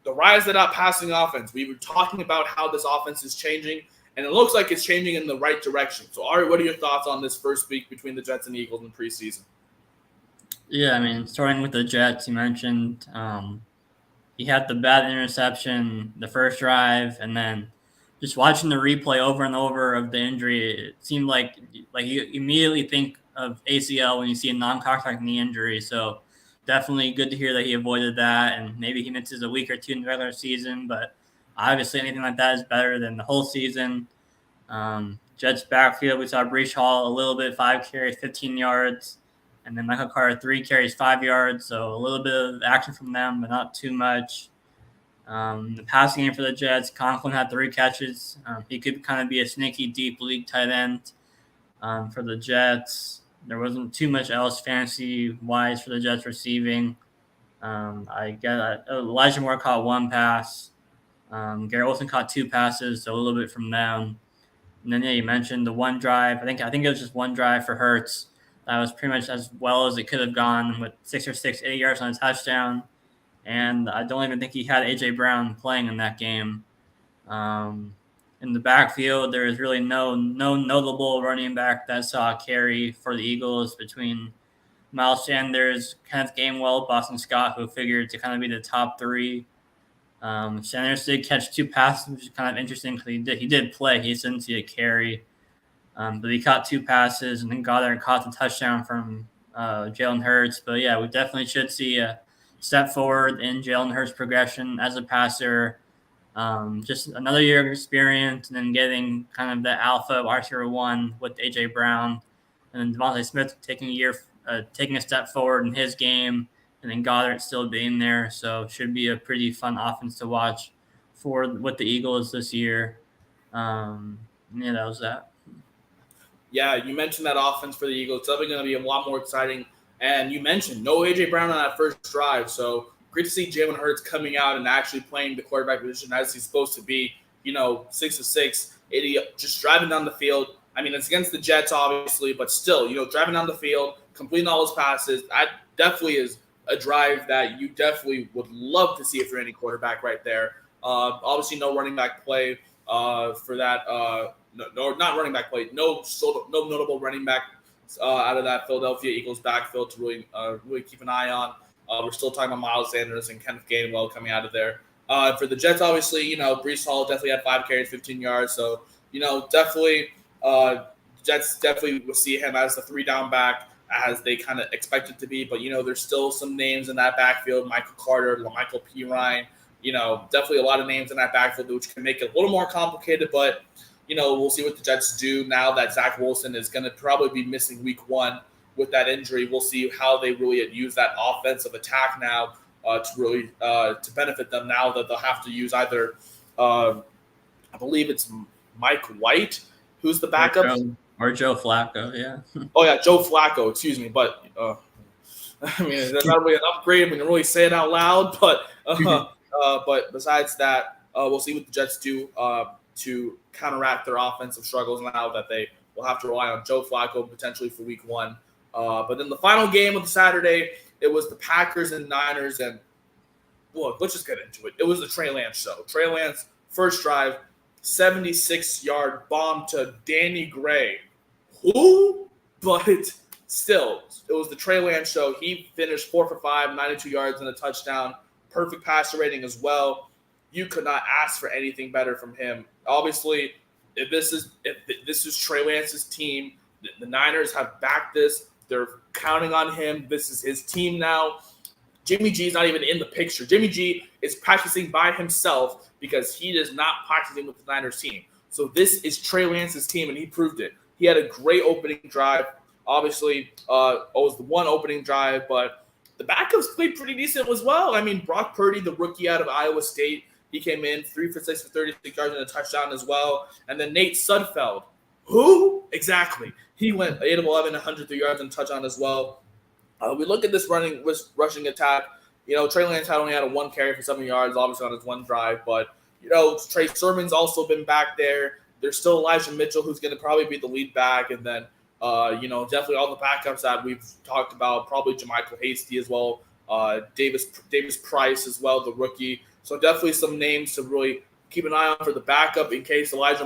the rise of that passing offense. We were talking about how this offense is changing, and it looks like it's changing in the right direction. So, Ari, what are your thoughts on this first week between the Jets and the Eagles in preseason? Yeah, starting with the Jets, you mentioned he had the bad interception the first drive, and then just watching the replay over and over of the injury, it seemed like you immediately think of ACL when you see a non-contact knee injury. So definitely good to hear that he avoided that, and maybe he misses a week or 2 in the regular season. But obviously, anything like that is better than the whole season. Jets backfield, we saw Breece Hall a little bit, 5 carries, 15 yards. And then Michael Carter, 3 carries, 5 yards. So a little bit of action from them, but not too much. The passing game for the Jets, Conklin had 3 catches. He could kind of be a sneaky deep league tight end for the Jets. There wasn't too much else fantasy-wise for the Jets receiving. I get Elijah Moore caught 1 pass. Garrett Wilson caught 2 passes, so a little bit from them. And then, you mentioned the one drive. I think it was just one drive for Hurts. That was pretty much as well as it could have gone with 80 yards on a touchdown. And I don't even think he had A.J. Brown playing in that game. In the backfield, there is really no notable running back that saw a carry for the Eagles between Miles Sanders, Kenneth Gainwell, Boston Scott, who figured to kind of be the top 3. Sanders did catch 2 passes, which is kind of interesting because he did play. He didn't see a carry. But he caught 2 passes and then Goddard caught the touchdown from Jalen Hurts. But, yeah, we definitely should see a step forward in Jalen Hurts' progression as a passer. Just another year of experience, and then getting kind of the alpha wide receiver one with AJ Brown, and then Devontae Smith taking a step forward in his game, and then Goddard still being there. So it should be a pretty fun offense to watch with the Eagles this year. Yeah, that was that. Yeah, you mentioned that offense for the Eagles. It's definitely going to be a lot more exciting. And you mentioned no A.J. Brown on that first drive. So great to see Jalen Hurts coming out and actually playing the quarterback position as he's supposed to be. 6 of 6, 80, just driving down the field. I mean, it's against the Jets, obviously, but still, driving down the field, completing all his passes. That definitely is a drive that you definitely would love to see if you're any quarterback right there. Obviously, no running back play for that. No, not running back play. No notable running back out of that Philadelphia Eagles backfield to really keep an eye on. We're still talking about Miles Sanders and Kenneth Gainwell coming out of there. For the Jets, obviously, Breece Hall definitely had 5 carries, 15 yards. So, definitely, Jets definitely will see him as the 3-down back as they kind of expect it to be. But, there's still some names in that backfield: Michael Carter, Michael P. Ryan. Definitely a lot of names in that backfield, which can make it a little more complicated. But, we'll see what the Jets do now that Zach Wilson is going to probably be missing week 1 with that injury. We'll see how they really use that offensive attack now to really to benefit them now that they'll have to use either, I believe it's Mike White, who's the backup. Or Joe Flacco, yeah. Oh, yeah, Joe Flacco, excuse me. But, I mean, that's not really an upgrade when you really say it out loud. But besides that, we'll see what the Jets do to counteract their offensive struggles now that they will have to rely on Joe Flacco potentially for week 1. But then the final game of the Saturday, it was the Packers and Niners. And look, let's just get into it. It was the Trey Lance show. Trey Lance, first drive, 76-yard bomb to Danny Gray. Who? But still, it was the Trey Lance show. He finished 4 for 5, 92 yards and a touchdown. Perfect passer rating as well. You could not ask for anything better from him. Obviously, if this is Trey Lance's team, the Niners have backed this. They're counting on him. This is his team now. Jimmy G is not even in the picture. Jimmy G is practicing by himself because he is not practicing with the Niners team. So this is Trey Lance's team, and he proved it. He had a great opening drive. Obviously, it was the one opening drive, but the backups played pretty decent as well. I mean, Brock Purdy, the rookie out of Iowa State, he came in 3 for 6 for 36 yards and a touchdown as well. And then Nate Sudfeld. Who? Exactly. He went 8 of 11, 103 yards and a touchdown as well. We look at this rushing attack. Trey Lance only had a 1 carry for 7 yards, obviously on his 1 drive. But, Trey Sermon's also been back there. There's still Elijah Mitchell, who's going to probably be the lead back. And then, definitely all the backups that we've talked about, probably Jermichael Hasty as well, Davis Price as well, the rookie. So definitely some names to really keep an eye on for the backup in case Elijah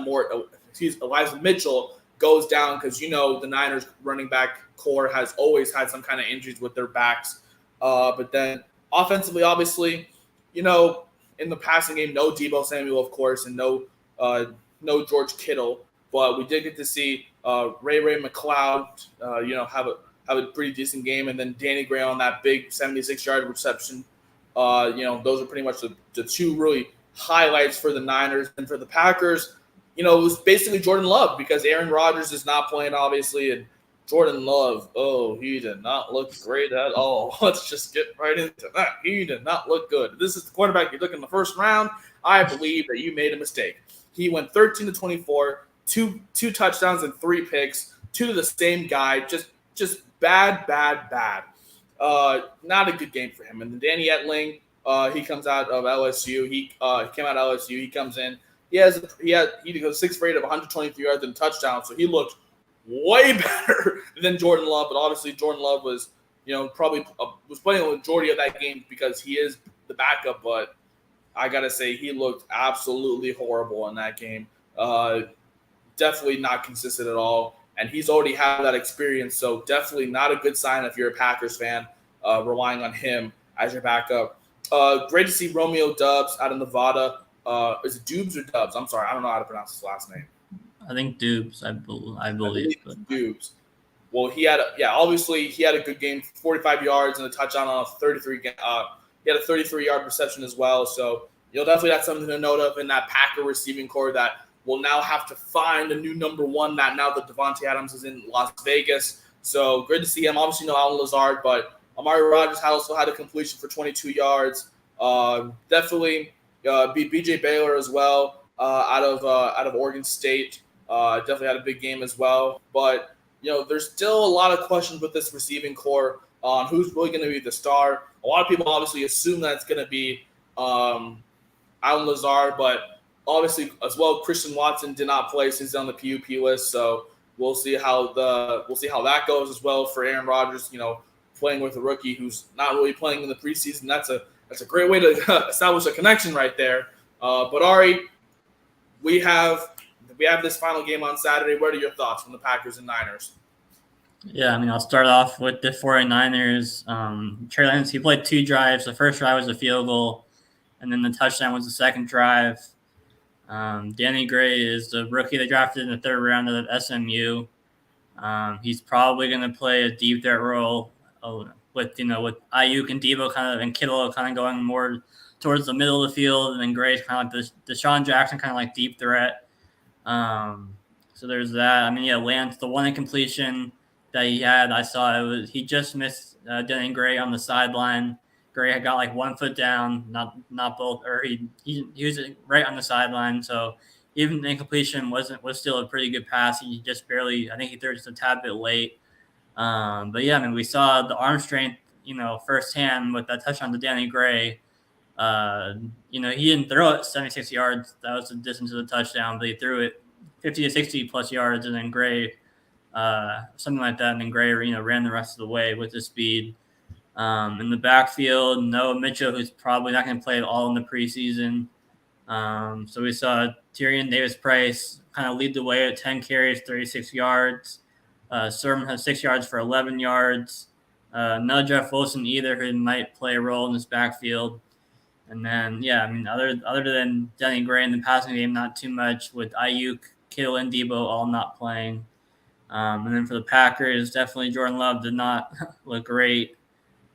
Mitchell goes down, because the Niners running back core has always had some kind of injuries with their backs. But then offensively, obviously, in the passing game, no Deebo Samuel, of course, and no George Kittle. But we did get to see Ray McLeod, have a pretty decent game, and then Danny Gray on that big 76-yard reception. Those are pretty much the 2 really highlights for the Niners. And for the Packers, it was basically Jordan Love, because Aaron Rodgers is not playing, obviously, and Jordan Love, he did not look great at all. Let's just get right into that. He did not look good. This is the quarterback you took in the first round. I believe that you made a mistake. He went 13 to 24, two touchdowns and 3 picks, 2 to the same guy. Just bad. Not a good game for him. And then Danny Etling, he comes out of LSU. He came out of LSU. He comes in. He goes 6 for 8 of 123 yards and a touchdown. So he looked way better than Jordan Love. But obviously Jordan Love was, probably was playing the majority of that game because he is the backup. But I gotta say, he looked absolutely horrible in that game. Definitely not consistent at all. And he's already had that experience, so definitely not a good sign if you're a Packers fan, relying on him as your backup. Great to see Romeo Dubs out of Nevada. Is it Dubes or Dubs? I'm sorry, I don't know how to pronounce his last name. I think Dubes, I believe. Dubes. Well, obviously he had a good game, 45 yards and a touchdown on a 33. He had a 33-yard reception as well. So That's something to note of in that Packer receiving core that will now have to find a new number one that now that Devontae Adams is in Las Vegas. So great to see him. Obviously, no Alan Lazard, but Amari Rodgers also had a completion for 22 yards. Definitely B.J. Baylor as well out of Oregon State. Definitely had a big game as well. But there's still a lot of questions with this receiving core on who's really going to be the star. A lot of people obviously assume that it's going to be Alan Lazard, but obviously as well, Christian Watson did not play since he's on the PUP list. So we'll see how that goes as well for Aaron Rodgers. Playing with a rookie who's not really playing in the preseason. That's a great way to establish a connection right there. But Ari, we have this final game on Saturday. What are your thoughts from the Packers and Niners? Yeah, I'll start off with the 49ers. Trey Lance, he played 2 drives. The first drive was a field goal, and then the touchdown was the second drive. Danny Gray is the rookie they drafted in the 3rd round of SMU. He's probably going to play a deep threat role with Ayuk and Debo and Kittle kind of going more towards the middle of the field, and then Gray's kind of like the Deshaun Jackson kind of like deep threat. So there's that. Lance, the one incompletion that he had, I saw he just missed Danny Gray on the sideline. Gray had got like 1 foot down, not both, or he was right on the sideline. So even the incompletion was still a pretty good pass. He just barely, I think he threw it just a tad bit late. But yeah, we saw the arm strength, firsthand with that touchdown to Danny Gray. He didn't throw it 76 yards. That was the distance of the touchdown, but he threw it 50 to 60 plus yards, and then Gray, something like that, and then Gray, ran the rest of the way with his speed. In the backfield, Noah Mitchell, who's probably not going to play at all in the preseason. So we saw Tyrion Davis-Price kind of lead the way at 10 carries, 36 yards. Sermon has 6 yards for 11 yards. No Jeff Wilson either, who might play a role in this backfield. And then, other than Danny Gray in the passing game, not too much with Ayuk, Kittle, and Debo all not playing. And then for the Packers, definitely Jordan Love did not look great.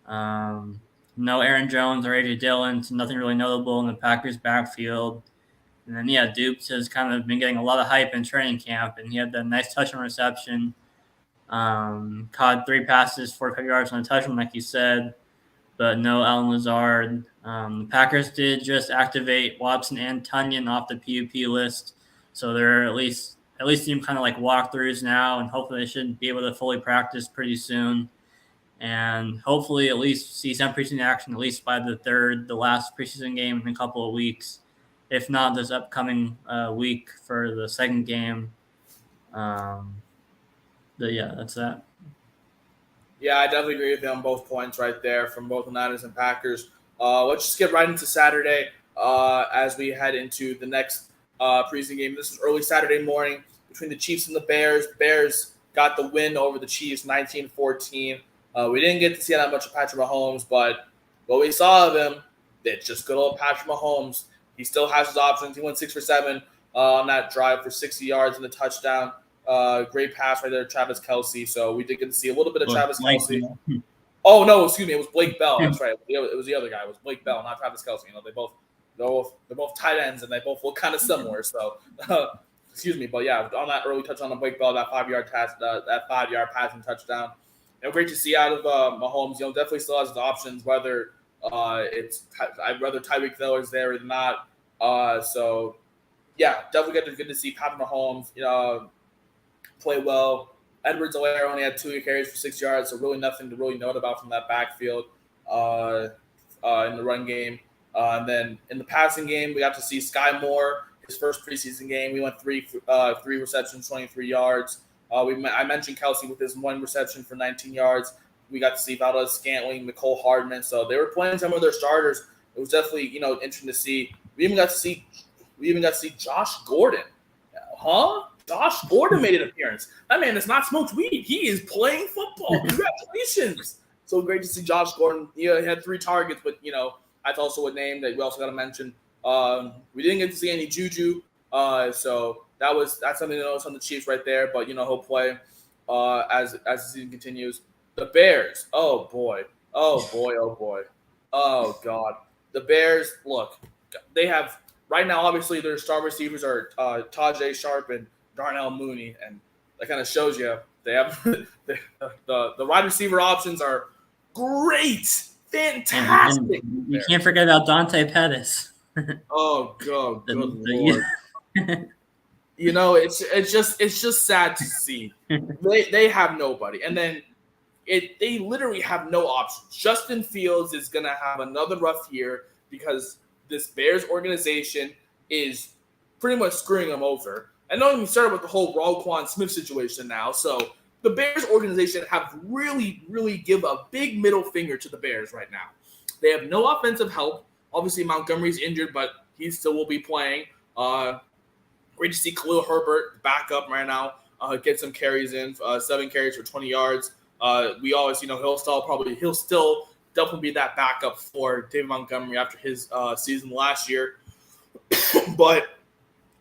No Aaron Jones or A.J. Dillon, so nothing really notable in the Packers backfield. And then, Dupes has kind of been getting a lot of hype in training camp, and he had that nice touchdown reception. Caught 3 passes, 45 yards on a touchdown, like you said, but no Alan Lazard. The Packers did just activate Watson and Tunyon off the PUP list, so they're at least doing kind of like walkthroughs now, and hopefully they should be able to fully practice pretty soon. And hopefully at least see some preseason action at least by the last preseason game in a couple of weeks, if not this upcoming week for the second game. But yeah, that's that. Yeah, I definitely agree with you on both points right there from both the Niners and Packers. Let's just get right into Saturday as we head into the next preseason game. This is early Saturday morning between the Chiefs and the Bears. Bears got the win over the Chiefs 19-14. We didn't get to see that much of Patrick Mahomes, but what we saw of him, it's just good old Patrick Mahomes. He still has his options. He went 6 for 7 on that drive for 60 yards and a touchdown. Great pass right there to Travis Kelce. So we did get to see a little bit of Travis Kelce. Oh, no, excuse me. It was Blake Bell. That's right. It was the other guy. It was Blake Bell, not Travis Kelce. They're both tight ends, and they both look kind of similar. So, excuse me. But, yeah, on that early touchdown on Blake Bell, that 5-yard passing touchdown. Great to see out of Mahomes. Definitely still has his options, whether I'd rather Tyreek Hill is there or not. So, yeah, definitely good to see Patrick Mahomes, play well. Edwards-Helaire only had 2 carries for 6 yards, so really nothing to really note about from that backfield in the run game. And then in the passing game, we got to see Sky Moore, his first preseason game. We went 3 receptions, 23 yards. I mentioned Kelce with his 1 reception for 19 yards. We got to see Valdez-Scantling, Mecole Hardman. So they were playing some of their starters. It was definitely, interesting to see. We even got to see Josh Gordon. Huh? Josh Gordon made an appearance. That man has not smoked weed. He is playing football. Congratulations. So great to see Josh Gordon. He had 3 targets, but, that's also a name that we also got to mention. We didn't get to see any Juju. So that's something to notice on the Chiefs right there. But, he'll play as the season continues. The Bears. Oh, boy. Oh, boy. Oh, boy. Oh, God. The Bears, look, they have right now. Obviously, their star receivers are Tajay Sharp and Darnell Mooney, and that kind of shows you they have the wide receiver options are great, fantastic. And you can't forget about Dante Pettis. Oh, God, good The- Lord. It's just sad to see. They have nobody. And then they literally have no options. Justin Fields is gonna have another rough year because this Bears organization is pretty much screwing him over. And not even started with the whole Roquan Smith situation now. So the Bears organization have really, really give a big middle finger to the Bears right now. They have no offensive help. Obviously, Montgomery's injured, but he still will be playing. Great to see Khalil Herbert back up right now, get some carries in, 7 carries for 20 yards. We always, he'll still definitely be that backup for David Montgomery after his season last year. But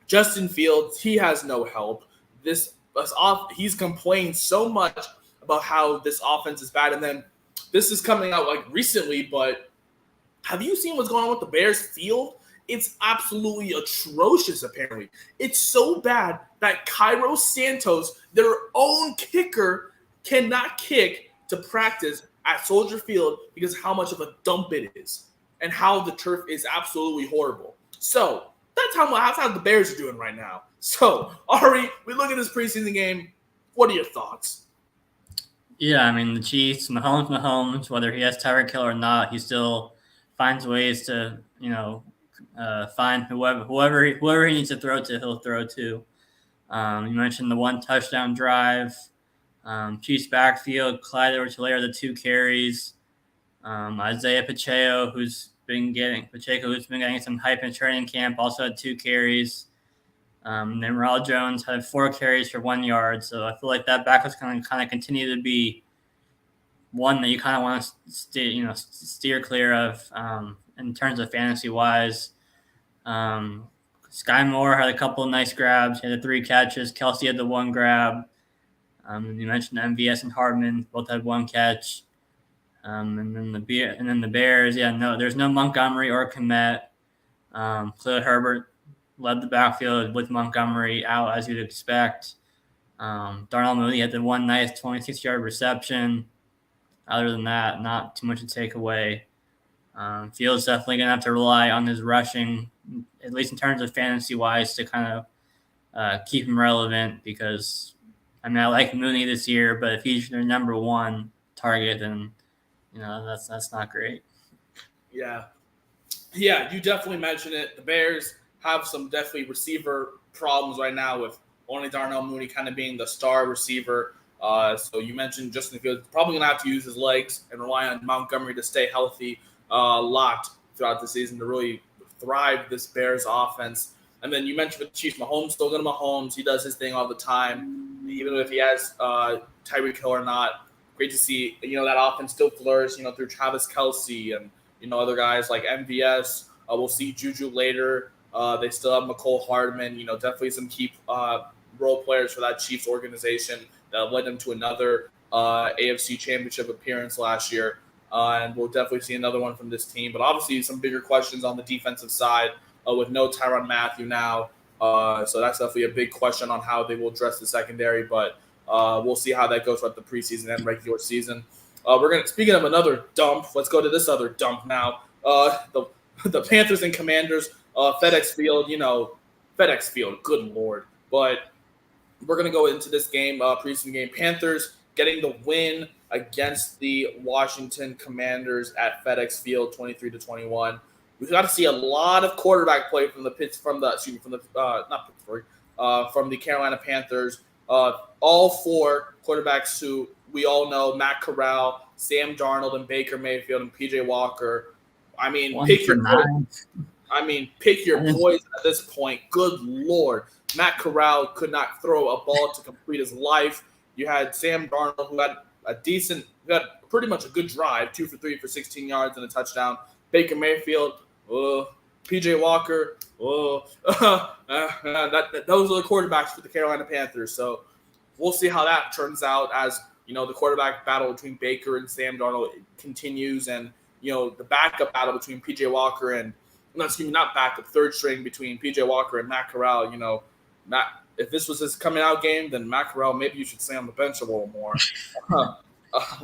Justin Fields, he has no help. He's complained so much about how this offense is bad, and then this is coming out like recently. But have you seen what's going on with the Bears field? It's absolutely atrocious, apparently. It's so bad that Cairo Santos, their own kicker, cannot kick to practice at Soldier Field because how much of a dump it is and how the turf is absolutely horrible. So that's how the Bears are doing right now. So, Ari, we look at this preseason game. What are your thoughts? Yeah, I mean, the Chiefs, Mahomes, whether he has Tyreek Hill or not, he still finds ways to, find whoever he needs to throw to, he'll throw to. You mentioned the 1 touchdown drive. Chiefs backfield, Clyde Edwards-Helaire, the 2 carries. Isaiah Pacheco, who's been getting some hype in training camp, also had 2 carries. Then Ronald Jones had 4 carries for 1 yard. So I feel like that backup's going to kind of continue to be one that you kind of want to steer clear of in terms of fantasy wise. Sky Moore had a couple of nice grabs. He had the 3 catches. Kelsey had the 1 grab. You mentioned MVS and Hardman both had 1 catch. And then the Bears, there's no Montgomery or Kmet. Khalil Herbert led the backfield with Montgomery out as you'd expect. Darnell Mooney had the 1 nice 26-yard reception. Other than that, not too much to take away. Fields definitely going to have to rely on his rushing, at least in terms of fantasy-wise, to kind of keep him relevant because, I like Mooney this year, but if he's their number 1 target, then, that's not great. Yeah. Yeah, you definitely mentioned it. The Bears have some definitely receiver problems right now with only Darnell Mooney kind of being the star receiver. So you mentioned Justin Fields probably going to have to use his legs and rely on Montgomery to stay healthy a lot throughout the season to really thrive this Bears offense. And then you mentioned with the Chiefs, Mahomes still going to Mahomes. He does his thing all the time, even if he has Tyreek Hill or not. Great to see, that offense still flourish, through Travis Kelce and, other guys like MVS. We'll see Juju later. They still have McCole Hardman, definitely some key role players for that Chiefs organization that led them to another AFC championship appearance last year. And we'll definitely see another one from this team. But obviously some bigger questions on the defensive side with no Tyrann Mathieu now. So that's definitely a big question on how they will address the secondary. But we'll see how that goes throughout the preseason and regular season. Speaking of another dump, let's go to this other dump now. The Panthers and Commanders, FedEx Field, FedEx Field, good Lord. But we're going to go into this game, preseason game. Panthers getting the win against the Washington Commanders at FedEx Field, 23-21. We've got to see a lot of quarterback play from the Carolina Panthers. All 4 quarterbacks who we all know: Matt Corral, Sam Darnold, and Baker Mayfield, and PJ Walker. Pick your poison at this point. Good Lord. Matt Corral could not throw a ball to complete his life. You had Sam Darnold, who had pretty much a good drive, 2 for 3 for 16 yards and a touchdown. Baker Mayfield, PJ Walker, those are the quarterbacks for the Carolina Panthers. So we'll see how that turns out as, the quarterback battle between Baker and Sam Darnold continues, and, the backup battle between PJ Walker and no, excuse me, not backup, third string between PJ Walker and Matt Corral. If this was his coming out game, then Matt Corral, maybe you should stay on the bench a little more.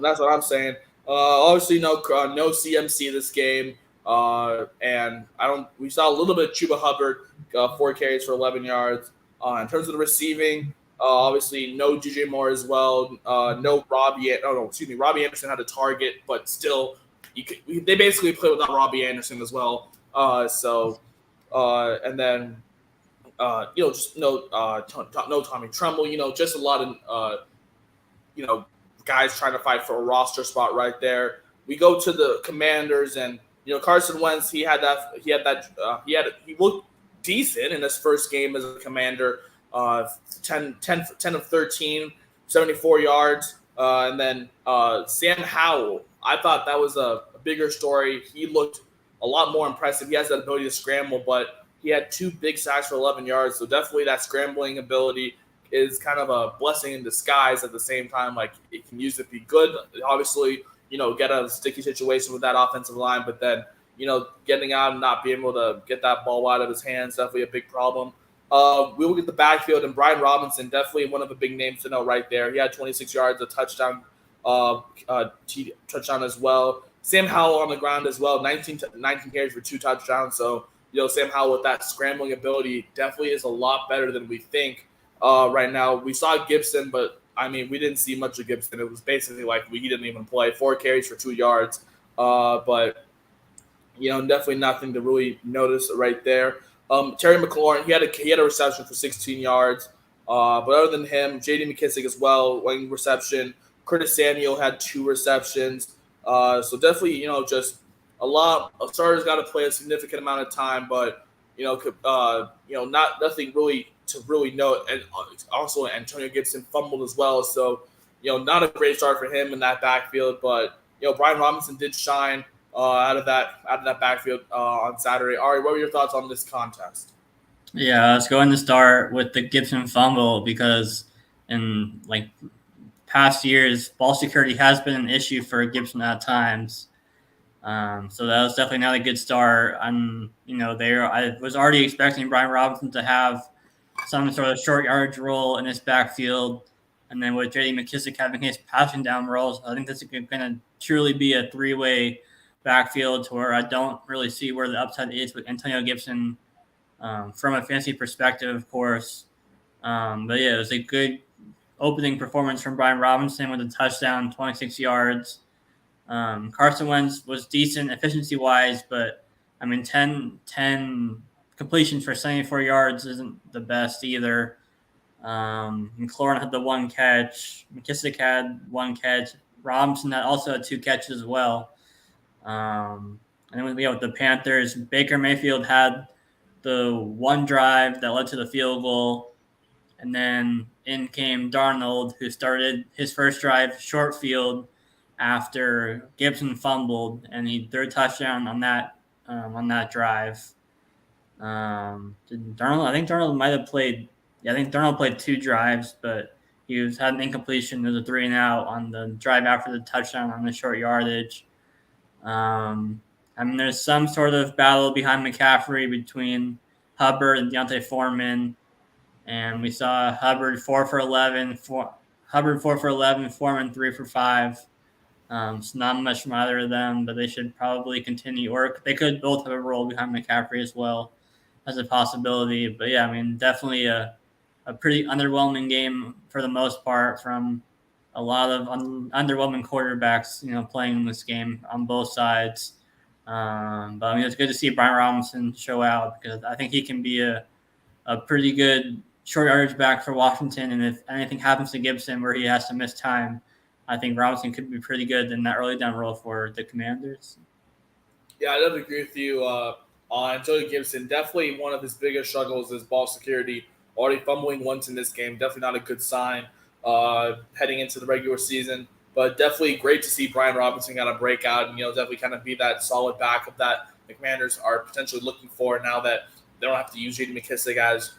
That's what I'm saying. Obviously, no CMC this game, and we saw a little bit of Chuba Hubbard, 4 carries for 11 yards. In terms of the receiving, obviously no DJ Moore as well. No Robbie. Oh no, excuse me. Robbie Anderson had a target, but still, they basically played without Robbie Anderson as well. And then just no Tommy Tremble. Just a lot of guys trying to fight for a roster spot right there. We go to the Commanders, and Carson Wentz. He looked decent in his first game as a Commander. 10 of 13, 74 yards. And then Sam Howell, I thought that was a bigger story. He looked a lot more impressive. He has that ability to scramble, but he had 2 big sacks for 11 yards. So definitely that scrambling ability is kind of a blessing in disguise at the same time. Like, it can use it to be good. Obviously, get a sticky situation with that offensive line, but then, getting out and not being able to get that ball out of his hands, definitely a big problem. We will get the backfield, and Brian Robinson, definitely one of the big names to know right there. He had 26 yards, a touchdown as well. Sam Howell on the ground as well, 19 carries for 2 touchdowns. So, Sam Howell with that scrambling ability definitely is a lot better than we think right now. We saw Gibson, but, we didn't see much of Gibson. It was basically like he didn't even play. 4 carries for 2 yards. But, definitely nothing to really notice right there. Terry McLaurin, he had a reception for 16 yards. But other than him, J.D. McKissick as well, one reception. Curtis Samuel had 2 receptions. So definitely, just a lot of starters got to play a significant amount of time, but nothing really to really note. And also Antonio Gibson fumbled as well, so not a great start for him in that backfield. But Brian Robinson did shine out of that backfield on Saturday. Ari, what were your thoughts on this contest? Yeah, I was going to start with the Gibson fumble because in past years, ball security has been an issue for Gibson at times. So that was definitely not a good start. I was already expecting Brian Robinson to have some sort of short yardage role in his backfield. And then with J.D. McKissick having his passing down roles, I think this is going to truly be a 3-way backfield to where I don't really see where the upside is with Antonio Gibson from a fantasy perspective, of course. But yeah, it was a good opening performance from Brian Robinson with a touchdown, 26 yards. Carson Wentz was decent efficiency-wise, but 10 completions for 74 yards isn't the best either. McLaurin had the 1 catch. McKissick had 1 catch. Robinson also had 2 catches as well. And then with the Panthers, Baker Mayfield had the 1 drive that led to the field goal. And then in came Darnold, who started his first drive short field after Gibson fumbled, and he threw a touchdown on that drive. I think Darnold might have played. Yeah, I think Darnold played 2 drives, but he had an incompletion. There was a 3-and-out on the drive after the touchdown on the short yardage. There's some sort of battle behind McCaffrey between Hubbard and Deontay Foreman, and we saw Hubbard 4 for 11, Foreman 3 for 5. So not much from either of them, but they should probably continue, or they could both have a role behind McCaffrey as well as a possibility. But yeah, definitely a pretty underwhelming game for the most part from a lot of underwhelming quarterbacks, playing in this game on both sides. But it's good to see Brian Robinson show out because I think he can be a pretty good short yardage back for Washington. And if anything happens to Gibson where he has to miss time, I think Robinson could be pretty good in that early down role for the Commanders. Yeah, I definitely agree with you on Antonio Gibson. Definitely one of his biggest struggles is ball security. Already fumbling once in this game. Definitely not a good sign heading into the regular season. But definitely great to see Brian Robinson kind of break out and, definitely kind of be that solid backup that the Commanders are potentially looking for now that they don't have to use J.D. McKissick as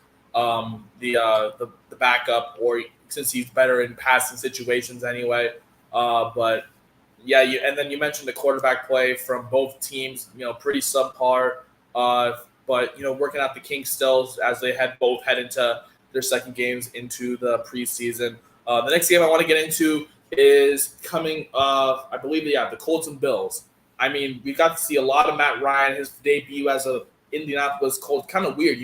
the backup, or since he's better in passing situations anyway. But yeah, and then you mentioned the quarterback play from both teams, pretty subpar. But working out the kinks still as they both head into their second games into the preseason. The next game I want to get into is coming. I believe, the Colts and Bills. I mean, we got to see a lot of Matt Ryan, his debut as a Indianapolis Colts. Kind of weird,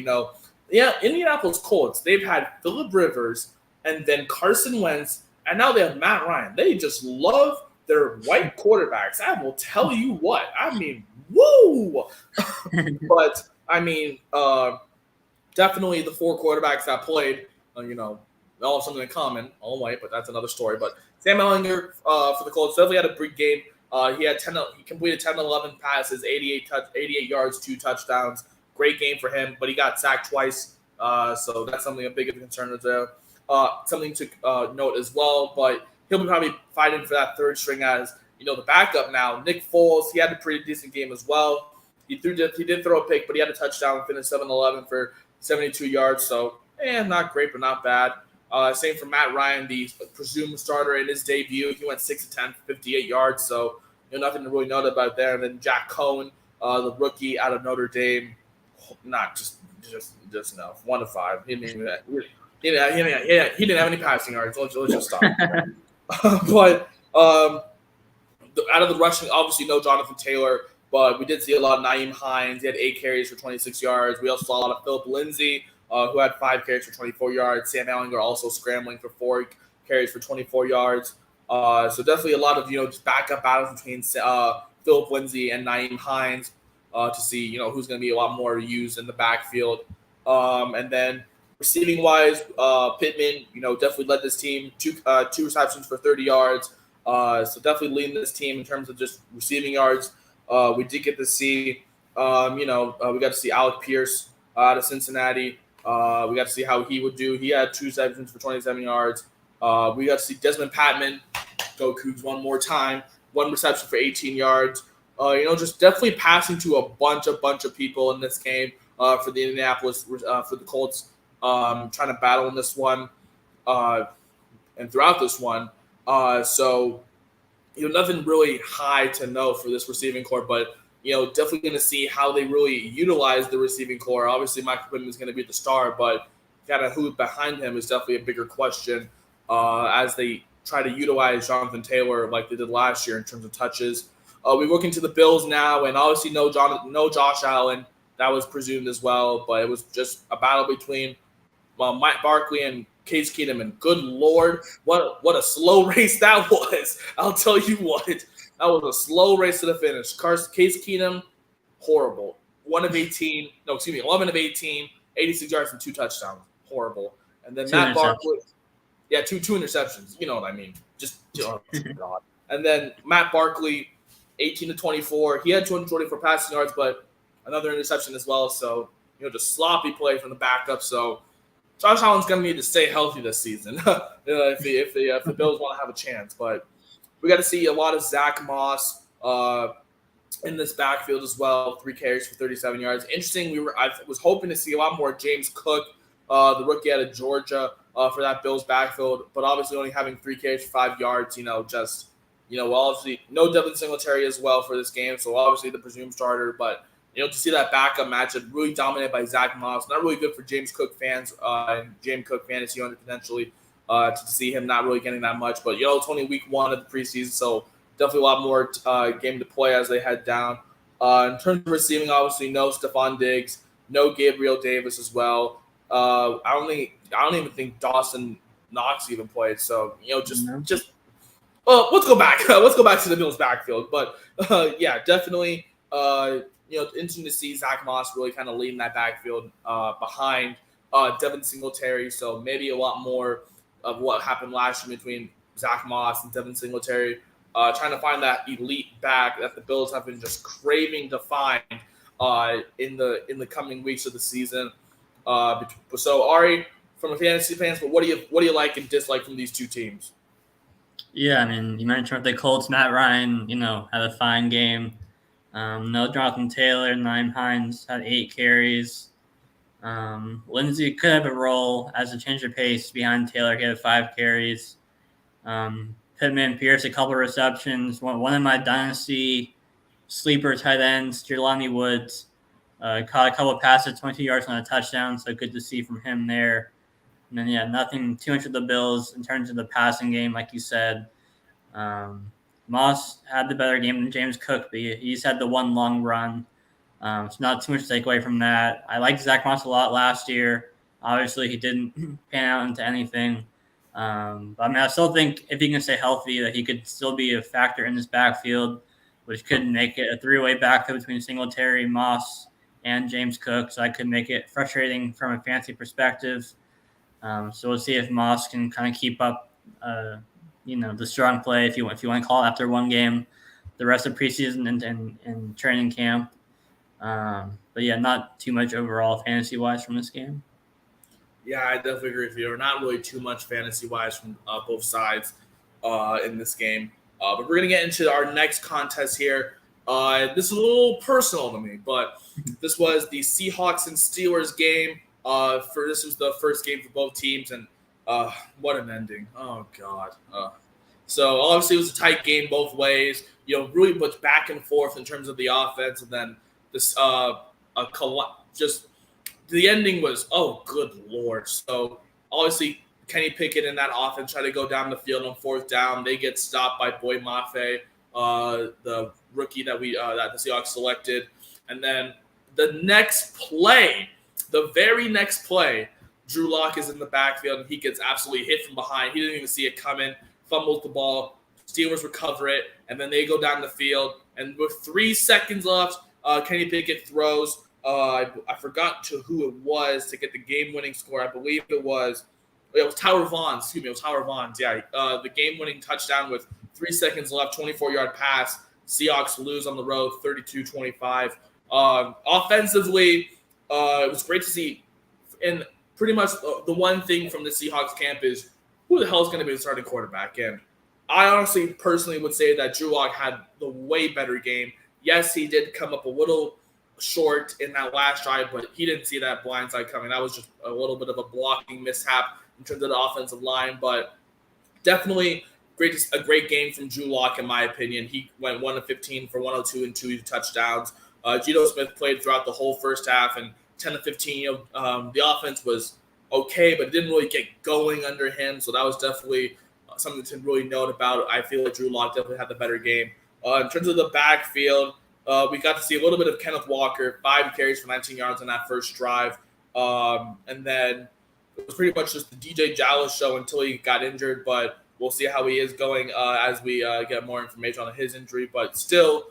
Yeah, Indianapolis Colts. They've had Phillip Rivers and then Carson Wentz, and now they have Matt Ryan. They just love their white quarterbacks. I will tell you what. I mean, woo! But I mean, definitely the four quarterbacks that played, all have something in common, all white, but that's another story. But Sam Ellinger for the Colts definitely had a big game. He completed 10 11 passes, 88 yards, 2 touchdowns. Great game for him, but he got sacked twice. So that's something a big concern is there. Something to note as well, but he'll be probably fighting for that third string as the backup now. Nick Foles, he had a pretty decent game as well. He did throw a pick, but he had a touchdown, finished 7-11 for 72 yards. So, not great, but not bad. Same for Matt Ryan, the presumed starter in his debut. He went 6-10 for 58 yards. So, nothing to really note about there. And then Jack Cohen, the rookie out of Notre Dame, not just no, 1 to 5. He didn't have any passing yards. Let's just stop. But out of the rushing, obviously no Jonathan Taylor, but we did see a lot of Nyheim Hines. He had 8 carries for 26 yards. We also saw a lot of Philip Lindsay, who had 5 carries for 24 yards. Sam Ellinger also scrambling for 4 carries for 24 yards. So definitely a lot of just backup battles between Philip Lindsay and Nyheim Hines to see who's going to be a lot more used in the backfield. And then receiving wise, Pittman definitely led this team 2 receptions for 30 yards. So definitely leading this team in terms of just receiving yards. We did get to see, we got to see Alec Pierce out of Cincinnati. We got to see how he would do. He had 2 receptions for 27 yards. We got to see Desmond Patman go Cougs one more time, 1 reception for 18 yards. Just definitely passing to a bunch of people in this game for the Indianapolis, for the Colts, trying to battle in this one and throughout this one. So nothing really high to know for this receiving core, but definitely going to see how they really utilize the receiving core. Obviously, Michael Pittman is going to be the star, but kind of who behind him is definitely a bigger question as they try to utilize Jonathan Taylor like they did last year in terms of touches. We look into the Bills now, and obviously no Josh Allen. That was presumed as well, but it was just a battle between Mike Barkley and Case Keenum, and good Lord, what a slow race that was. I'll tell you what, that was a slow race to the finish. Case Keenum, horrible. 11 of 18, 86 yards and 2 touchdowns. Horrible. And then Matt Barkley, two interceptions. You know what I mean. Just, God. And then Matt Barkley, 18 to 24. He had 224 passing yards, but another interception as well. So, just sloppy play from the backup. So, Josh Allen's going to need to stay healthy this season if the Bills want to have a chance. But we got to see a lot of Zach Moss in this backfield as well. 3 carries for 37 yards. Interesting. I was hoping to see a lot more James Cook, the rookie out of Georgia, for that Bills backfield. But obviously only having 3 carries for 5 yards, obviously no Devin Singletary as well for this game. So obviously the presumed starter, but to see that backup matchup really dominated by Zach Moss, not really good for James Cook fans and James Cook fantasy owners potentially to see him not really getting that much. But it's only week 1 of the preseason, so definitely a lot more game to play as they head down. In terms of receiving, obviously no Stephon Diggs, no Gabriel Davis as well. I don't even think Dawson Knox even played. So just. Well, let's go back. Let's go back to the Bills' backfield. But definitely. Interesting to see Zach Moss really kind of leading that backfield behind Devin Singletary. So maybe a lot more of what happened last year between Zach Moss and Devin Singletary, trying to find that elite back that the Bills have been just craving to find in the coming weeks of the season. So Ari, from a fantasy fans, but what do you like and dislike from these two teams? Yeah, I mean, you mentioned the Colts, Matt Ryan, had a fine game. No Jonathan Taylor, Nyheim Hines had 8 carries. Lindsey could have a role as a change of pace behind Taylor. He had 5 carries. Pittman, Pierce, a couple of receptions. One of my dynasty sleeper tight ends, Jelani Woods, Caught a couple of passes, 22 yards on a touchdown, so good to see from him there. And then, yeah, nothing too much of the Bills in terms of the passing game, like you said. Moss had the better game than James Cook, but he's had the one long run. So not too much to take away from that. I liked Zach Moss a lot last year. Obviously, he didn't pan out into anything. But I mean, I still think if he can stay healthy, that he could still be a factor in this backfield, which could make it a three-way backfield between Singletary, Moss, and James Cook. So I could make it frustrating from a fantasy perspective. So we'll see if Moss can kind of keep up, the strong play, if you want to call it, after one game, the rest of preseason and training camp. But yeah, not too much overall fantasy wise from this game. Yeah, I definitely agree with you. Not really too much fantasy wise from both sides in this game. But we're gonna get into our next contest here. This is a little personal to me, but this was the Seahawks and Steelers game. This was the first game for both teams, and what an ending! Oh God. So obviously it was a tight game both ways. Really much back and forth in terms of the offense, and then this just the ending was, oh good Lord. So obviously Kenny Pickett and that offense try to go down the field on fourth down. They get stopped by Boy Mafe, the rookie that the Seahawks selected, and then the very next play, Drew Lock is in the backfield and he gets absolutely hit from behind. He didn't even see it coming, fumbles the ball. Steelers recover it, and then they go down the field. And with 3 seconds left, Kenny Pickett throws. I forgot to who it was to get the game-winning score. I believe it was Tyler Vaughn. Excuse me, it was Tyler Vaughn. Yeah, the game-winning touchdown with 3 seconds left, 24-yard pass. Seahawks lose on the road, 32-25. Offensively, it was great to see. And pretty much the one thing from the Seahawks camp is who the hell is going to be the starting quarterback? And I honestly, personally would say that Drew Lock had the way better game. Yes, he did come up a little short in that last drive, but he didn't see that blindside coming. That was just a little bit of a blocking mishap in terms of the offensive line, but definitely a great game from Drew Lock, in my opinion. He went 1 of 15 for 102 and 2 touchdowns. Geno Smith played throughout the whole first half, and 10 of 15. The offense was okay, but it didn't really get going under him, so that was definitely something to really note about. I feel like Drew Lock definitely had the better game. In terms of the backfield, we got to see a little bit of Kenneth Walker, 5 carries for 19 yards on that first drive. And then it was pretty much just the DJ Dallas show until he got injured, but we'll see how he is going as we get more information on his injury. But still,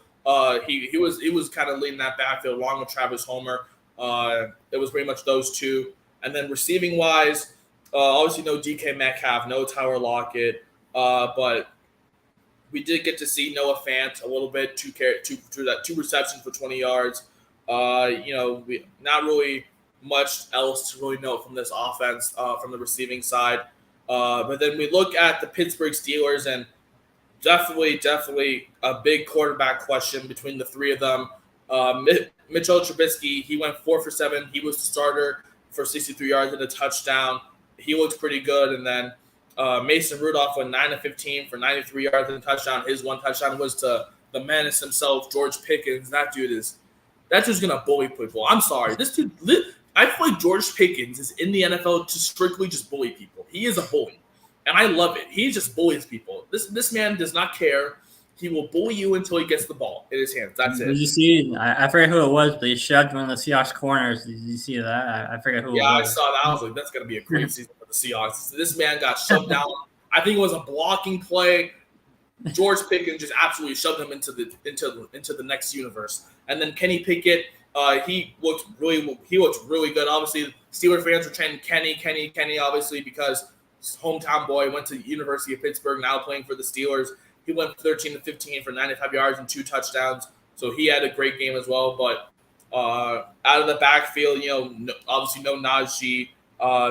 he was kind of leading that backfield along with Travis Homer. It was pretty much those two. And then receiving-wise, obviously no DK Metcalf, no Tyler Lockett, but we did get to see Noah Fant a little bit, 2 receptions for 20 yards. Not really much else to really note from this offense from the receiving side. But then we look at the Pittsburgh Steelers, and definitely a big quarterback question between the three of them. Mitchell Trubisky, he went 4 for 7. He was the starter for 63 yards and a touchdown. He looked pretty good. And then Mason Rudolph went 9 of 15 for 93 yards and a touchdown. His one touchdown was to the menace himself, George Pickens. That dude's gonna bully people. I'm sorry, this dude. I feel like George Pickens is in the NFL to strictly just bully people. He is a bully, and I love it. He just bullies people. This man does not care. He will bully you until he gets the ball in his hands. That's it. Did you see? I forget who it was, but he shoved one of the Seahawks corners. Did you see that? I forget who it was. Yeah, I saw that. I was like, that's going to be a great season for the Seahawks. This man got shoved down. I think it was a blocking play. George Pickens just absolutely shoved him into the next universe. And then Kenny Pickett, he looked really good. Obviously, Steelers fans were chanting Kenny, obviously, because his hometown boy went to the University of Pittsburgh, now playing for the Steelers. He went 13 of 15 for 95 yards and 2 touchdowns. So he had a great game as well. But out of the backfield, obviously no Najee.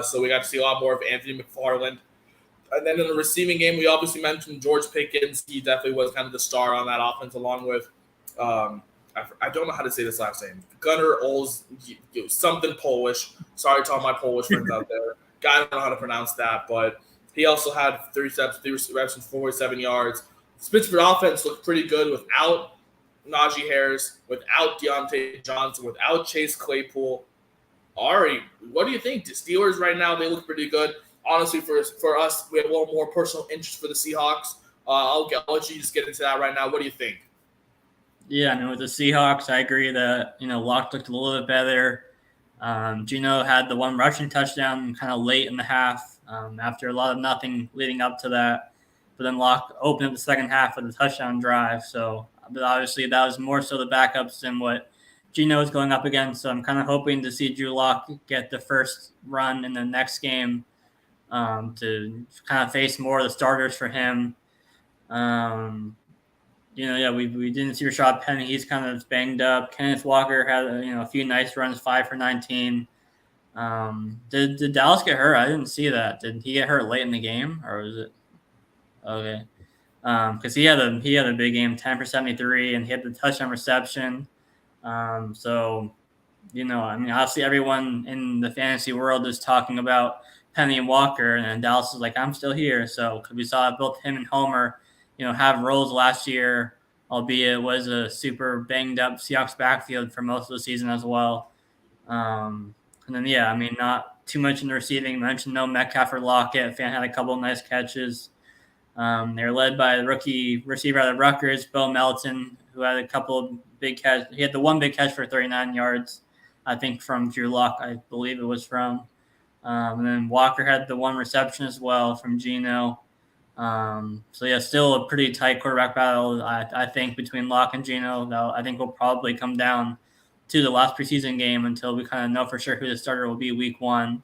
So we got to see a lot more of Anthony McFarland. And then in the receiving game, we obviously mentioned George Pickens. He definitely was kind of the star on that offense, along with I don't know how to say this last name. Gunnar Ols, something Polish. Sorry to all my Polish friends out there. I don't know how to pronounce that, but he also had 3 receptions, 47 yards. Pittsburgh offense looked pretty good without Najee Harris, without Deontay Johnson, without Chase Claypool. Ari, what do you think? The Steelers right now, they look pretty good. Honestly, for us, we have a little more personal interest for the Seahawks. I'll let you just get into that right now. What do you think? Yeah, I mean, with the Seahawks, I agree that, Locke looked a little bit better. Gino had the one rushing touchdown kind of late in the half after a lot of nothing leading up to that. But then Locke opened up the second half with a touchdown drive. So, but obviously, that was more so the backups than what Gino was going up against. So I'm kind of hoping to see Drew Locke get the first run in the next game to kind of face more of the starters for him. Um, we didn't see Rashad Penny. He's kind of banged up. Kenneth Walker had a few nice runs, 5 for 19. Did Dallas get hurt? I didn't see that. Did he get hurt late in the game, or was it okay? Because he had a big game, 10 for 73, and he had the touchdown reception. So I mean, obviously everyone in the fantasy world is talking about Penny and Walker, and Dallas is like, I'm still here. So we saw both him and Homer, have roles last year, albeit it was a super banged up Seahawks backfield for most of the season as well. And then, I mean, not too much in the receiving. I mentioned no Metcalf or Lockett. Fan had a couple of nice catches. They're led by the rookie receiver out of Rutgers, Bo Melton, who had a couple of big catches. He had the one big catch for 39 yards, I think, from Drew Lock, I believe it was from. And then Walker had the one reception as well from Gino. Still a pretty tight quarterback battle, I think, between Locke and Gino. Though I think will probably come down to the last preseason game until we kind of know for sure who the starter will be week 1.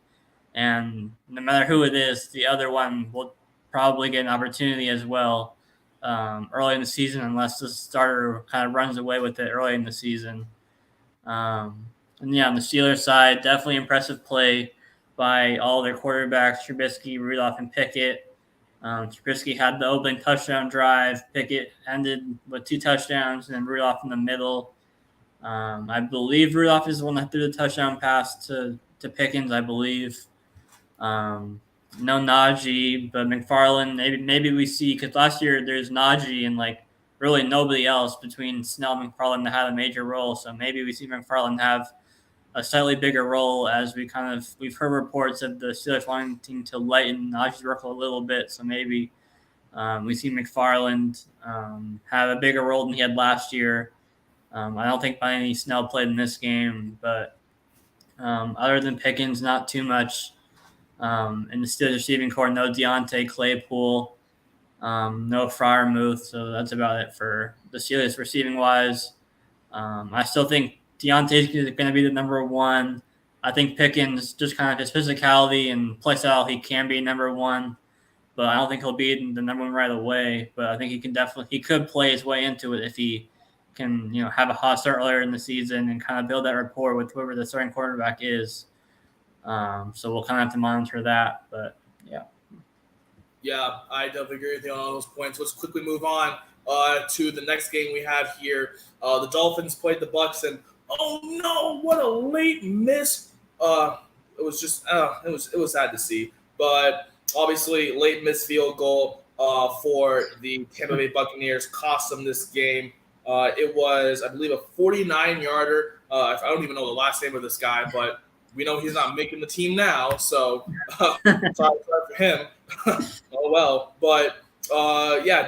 And no matter who it is, the other one will probably get an opportunity as well early in the season, unless the starter kind of runs away with it early in the season. On the Steelers side, definitely impressive play by all their quarterbacks, Trubisky, Rudolph, and Pickett. Trubisky had the opening touchdown drive. Pickett ended with 2 touchdowns, and then Rudolph in the middle. I believe Rudolph is the one that threw the touchdown pass to Pickens, I believe. No Najee, but McFarland, maybe we see, because last year there's Najee and really nobody else between Snell and McFarland that had a major role. So maybe we see McFarland have a slightly bigger role, as we've heard reports of the Steelers wanting to lighten Najee's work a little bit. So maybe we see McFarland have a bigger role than he had last year. I don't think by any Snell played in this game, but other than Pickens, not too much. In the Steelers receiving core, no Deontay, Claypool, no Freiermuth. So that's about it for the Steelers receiving wise. I still think Deontay's going to be the number 1. I think Pickens, just kind of his physicality and play style, he can be number 1, but I don't think he'll be the number 1 right away. But I think he could play his way into it if he can, have a hot start earlier in the season and kind of build that rapport with whoever the starting quarterback is. So we'll kind of have to monitor that, but yeah. Yeah, I definitely agree with you on all those points. Let's quickly move on to the next game we have here. The Dolphins played the Bucs, and oh no, what a late miss! It was just it was sad to see, but obviously late miss field goal for the Tampa Bay Buccaneers cost them this game. It was, I believe, a 49-yarder. I don't even know the last name of this guy, but we know he's not making the team now, so sorry for him. Oh well, but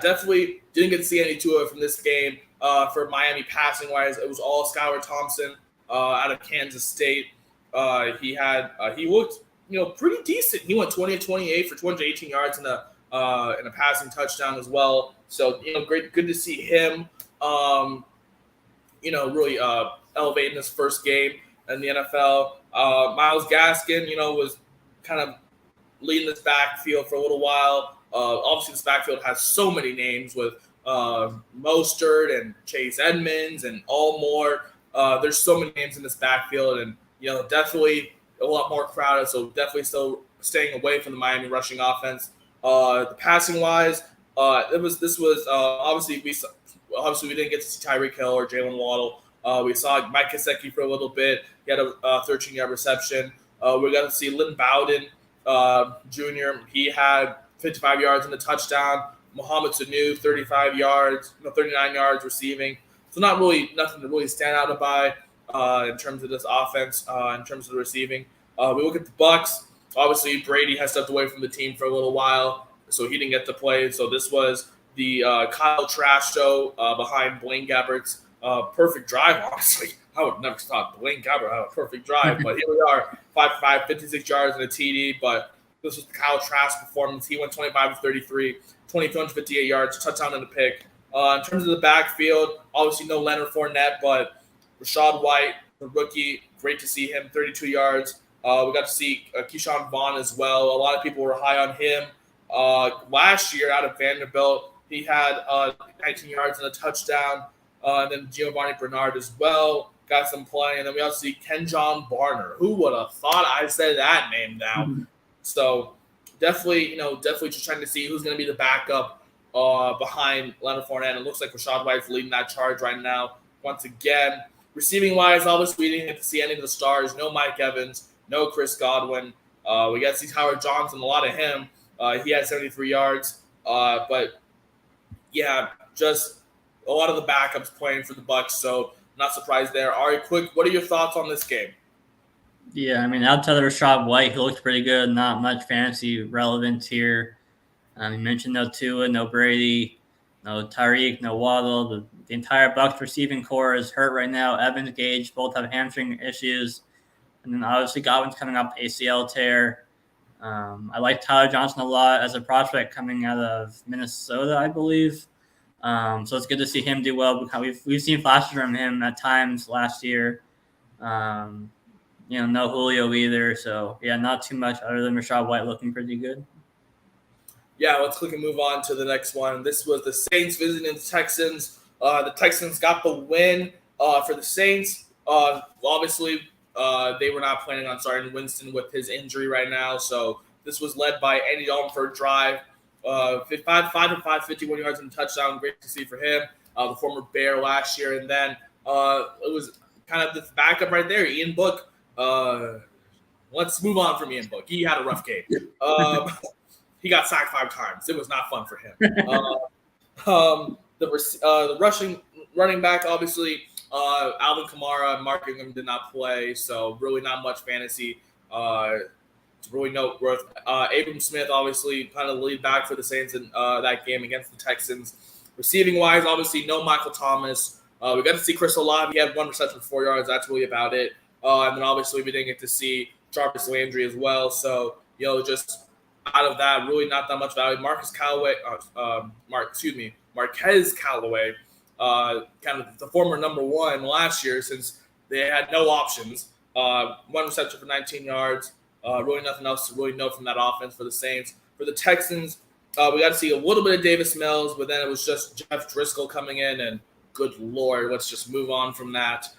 definitely didn't get to see any Tua from this game. For Miami passing wise, it was all Skylar Thompson out of Kansas State. He looked pretty decent. He went 20 of 28 for 218 yards and a passing touchdown as well. So good to see him. Really elevating his first game in the NFL. Myles Gaskin, was kind of leading this backfield for a little while. Obviously, this backfield has so many names with Mostert and Chase Edmonds and all more. There's so many names in this backfield, and definitely a lot more crowded. So definitely still staying away from the Miami rushing offense. The passing wise, this was obviously we didn't get to see Tyreek Hill or Jalen Waddle. We saw Mike Gesicki for a little bit. He had a 13-yard reception. We got to see Lynn Bowden Jr. He had 55 yards and a touchdown. Mohamed Sanu, 39 yards receiving So not really nothing to really stand out about in terms of this offense, in terms of the receiving. We look at the Bucks. Obviously, Brady has stepped away from the team for a little while, so he didn't get to play. So this was the Kyle Trask show behind Blaine Gabbert's perfect drive. Honestly, I would never thought Blaine Gabbert had a perfect drive, but here we are, 5 for 5, 56 yards and a TD. But this was the Kyle Trask performance. He went 25 of 33, 258 yards, touchdown and a pick. In terms of the backfield, obviously no Leonard Fournette, but Rashad White, the rookie, great to see him, 32 yards. We got to see Keyshawn Vaughn as well. A lot of people were high on him. Last year out of Vanderbilt, he had 19 yards and a touchdown. And then Giovanni Bernard as well got some play. And then we also see Kenjon Barner. Who would have thought I said that name now? Mm-hmm. So definitely just trying to see who's going to be the backup behind Leonard Fournette. It looks like Rashad White's leading that charge right now. Once again, receiving-wise, obviously we didn't get to see any of the stars. No Mike Evans, no Chris Godwin. We got to see Howard Johnson, a lot of him. He had 73 yards. But, yeah, just a lot of the backups playing for the Bucs, so not surprised there. Ari, quick, what are your thoughts on this game? Yeah, I mean, outside of Rashad White, he looked pretty good. Not much fantasy relevance here. You mentioned no Tua, no Brady, no Tyreek, no Waddle. The entire Bucs receiving core is hurt right now. Evans, Gage both have hamstring issues. And then obviously Godwin's coming off ACL tear. I like Tyler Johnson a lot as a prospect coming out of Minnesota, I believe. So it's good to see him do well. We've seen flashes from him at times last year. No Julio either. So, yeah, not too much other than Rashad White looking pretty good. Yeah, let's quickly move on to the next one. This was the Saints visiting the Texans. The Texans got the win for the Saints. Obviously, they were not planning on starting Winston with his injury right now. So this was led by Andy Dalton for a drive. 5 for 5, 51 yards and a touchdown. Great to see for him. The former Bear last year. And then it was kind of the backup right there, Ian Book. Let's move on from Ian Book. He had a rough game. He got sacked 5 times. It was not fun for him. The rushing running back, obviously, Alvin Kamara and Mark Ingram did not play, so really not much fantasy. It's really noteworthy. Abram Smith, obviously, kind of lead back for the Saints in that game against the Texans. Receiving-wise, obviously, no Michael Thomas. We got to see Chris Olave. He had 1 reception for 4 yards. That's really about it. And then, obviously, we didn't get to see Jarvis Landry as well. So, just out of that, really not that much value. Marquez Callaway, kind of the former number 1 last year since they had no options. 1 reception for 19 yards. Really nothing else to really note from that offense for the Saints. For the Texans, we got to see a little bit of Davis Mills, but then it was just Jeff Driscoll coming in, and good Lord, let's just move on from that.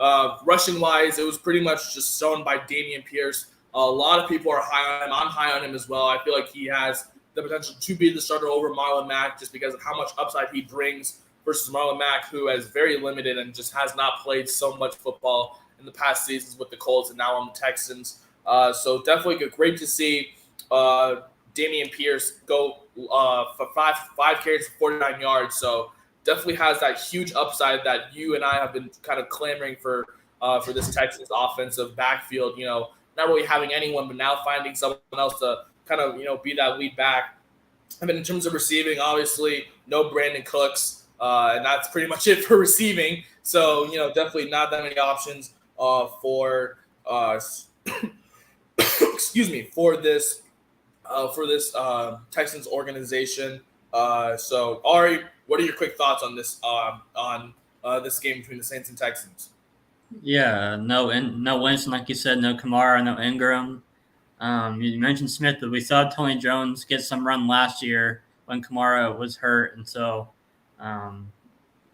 Rushing-wise, it was pretty much just shown by Dameon Pierce. A lot of people are high on him. I'm high on him as well. I feel like he has the potential to be the starter over Marlon Mack just because of how much upside he brings versus Marlon Mack, who is very limited and just has not played so much football in the past seasons with the Colts and now on the Texans. So definitely great to see Dameon Pierce go for five carries for 49 yards. So definitely has that huge upside that you and I have been kind of clamoring for this Texans offensive backfield. Not really having anyone, but now finding someone else to kind of, be that lead back. And then in terms of receiving, obviously, no Brandon Cooks, and that's pretty much it for receiving. So, definitely not that many options for for this Texans organization. So, Ari, what are your quick thoughts on this this game between the Saints and Texans? Yeah, no Winston, like you said, no Kamara, no Ingram. You mentioned Smith, but we saw Tony Jones get some run last year when Kamara was hurt, and so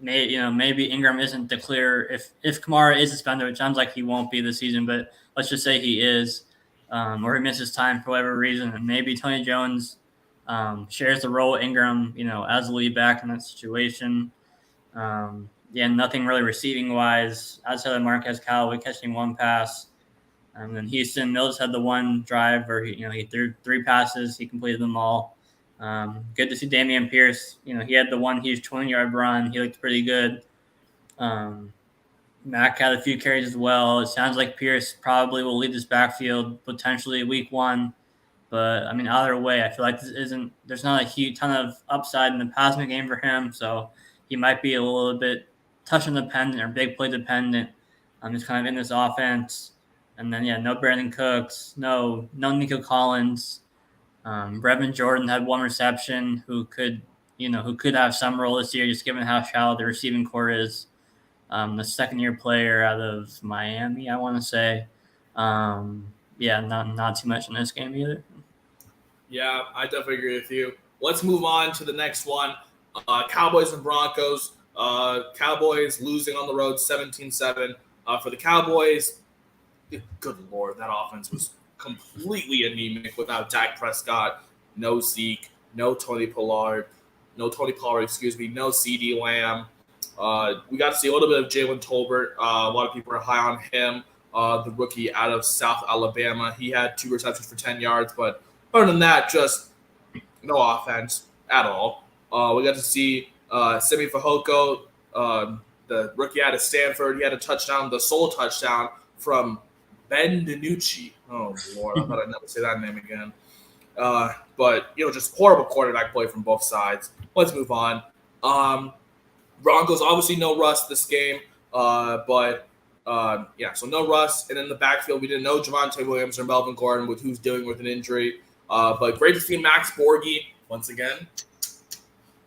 maybe Ingram isn't the clear if Kamara is suspended, which sounds like he won't be this season, but let's just say he is, or he misses time for whatever reason, and maybe Tony Jones shares the role with Ingram, as a lead back in that situation. Nothing really receiving wise outside of Marquez Callaway catching 1 pass. And then Houston Mills had the 1 drive where he threw 3 passes. He completed them all. Good to see Dameon Pierce. He had the one huge 20-yard run. He looked pretty good. Mack had a few carries as well. It sounds like Pierce probably will lead this backfield potentially week 1. But I mean, either way, I feel like there's not a huge ton of upside in the passing game for him. So he might be a little bit touchdown dependent or big play dependent. Just kind of in this offense. And then, no Brandon Cooks, no Nico Collins. Brevin Jordan had one reception who could have some role this year, just given how shallow the receiving core is. The second-year player out of Miami, I want to say. Not too much in this game either. Yeah, I definitely agree with you. Let's move on to the next one. Cowboys and Broncos. Cowboys losing on the road 17-7. For the Cowboys, good Lord, that offense was completely anemic without Dak Prescott, no Zeke, no Tony Pollard, no CeeDee Lamb. We got to see a little bit of Jalen Tolbert. A lot of people are high on him, the rookie out of South Alabama. He had 2 receptions for 10 yards, but other than that, just no offense at all. We got to see Simi Fehoko, the rookie out of Stanford. He had a touchdown, the sole touchdown from Ben DiNucci. Oh, Lord, I thought I'd never say that name again. But, just horrible quarterback play from both sides. Let's move on. Broncos, obviously no Russ this game. So no Russ. And in the backfield, we didn't know Javonte Williams or Melvin Gordon with who's dealing with an injury. But great to see Max Borghi once again.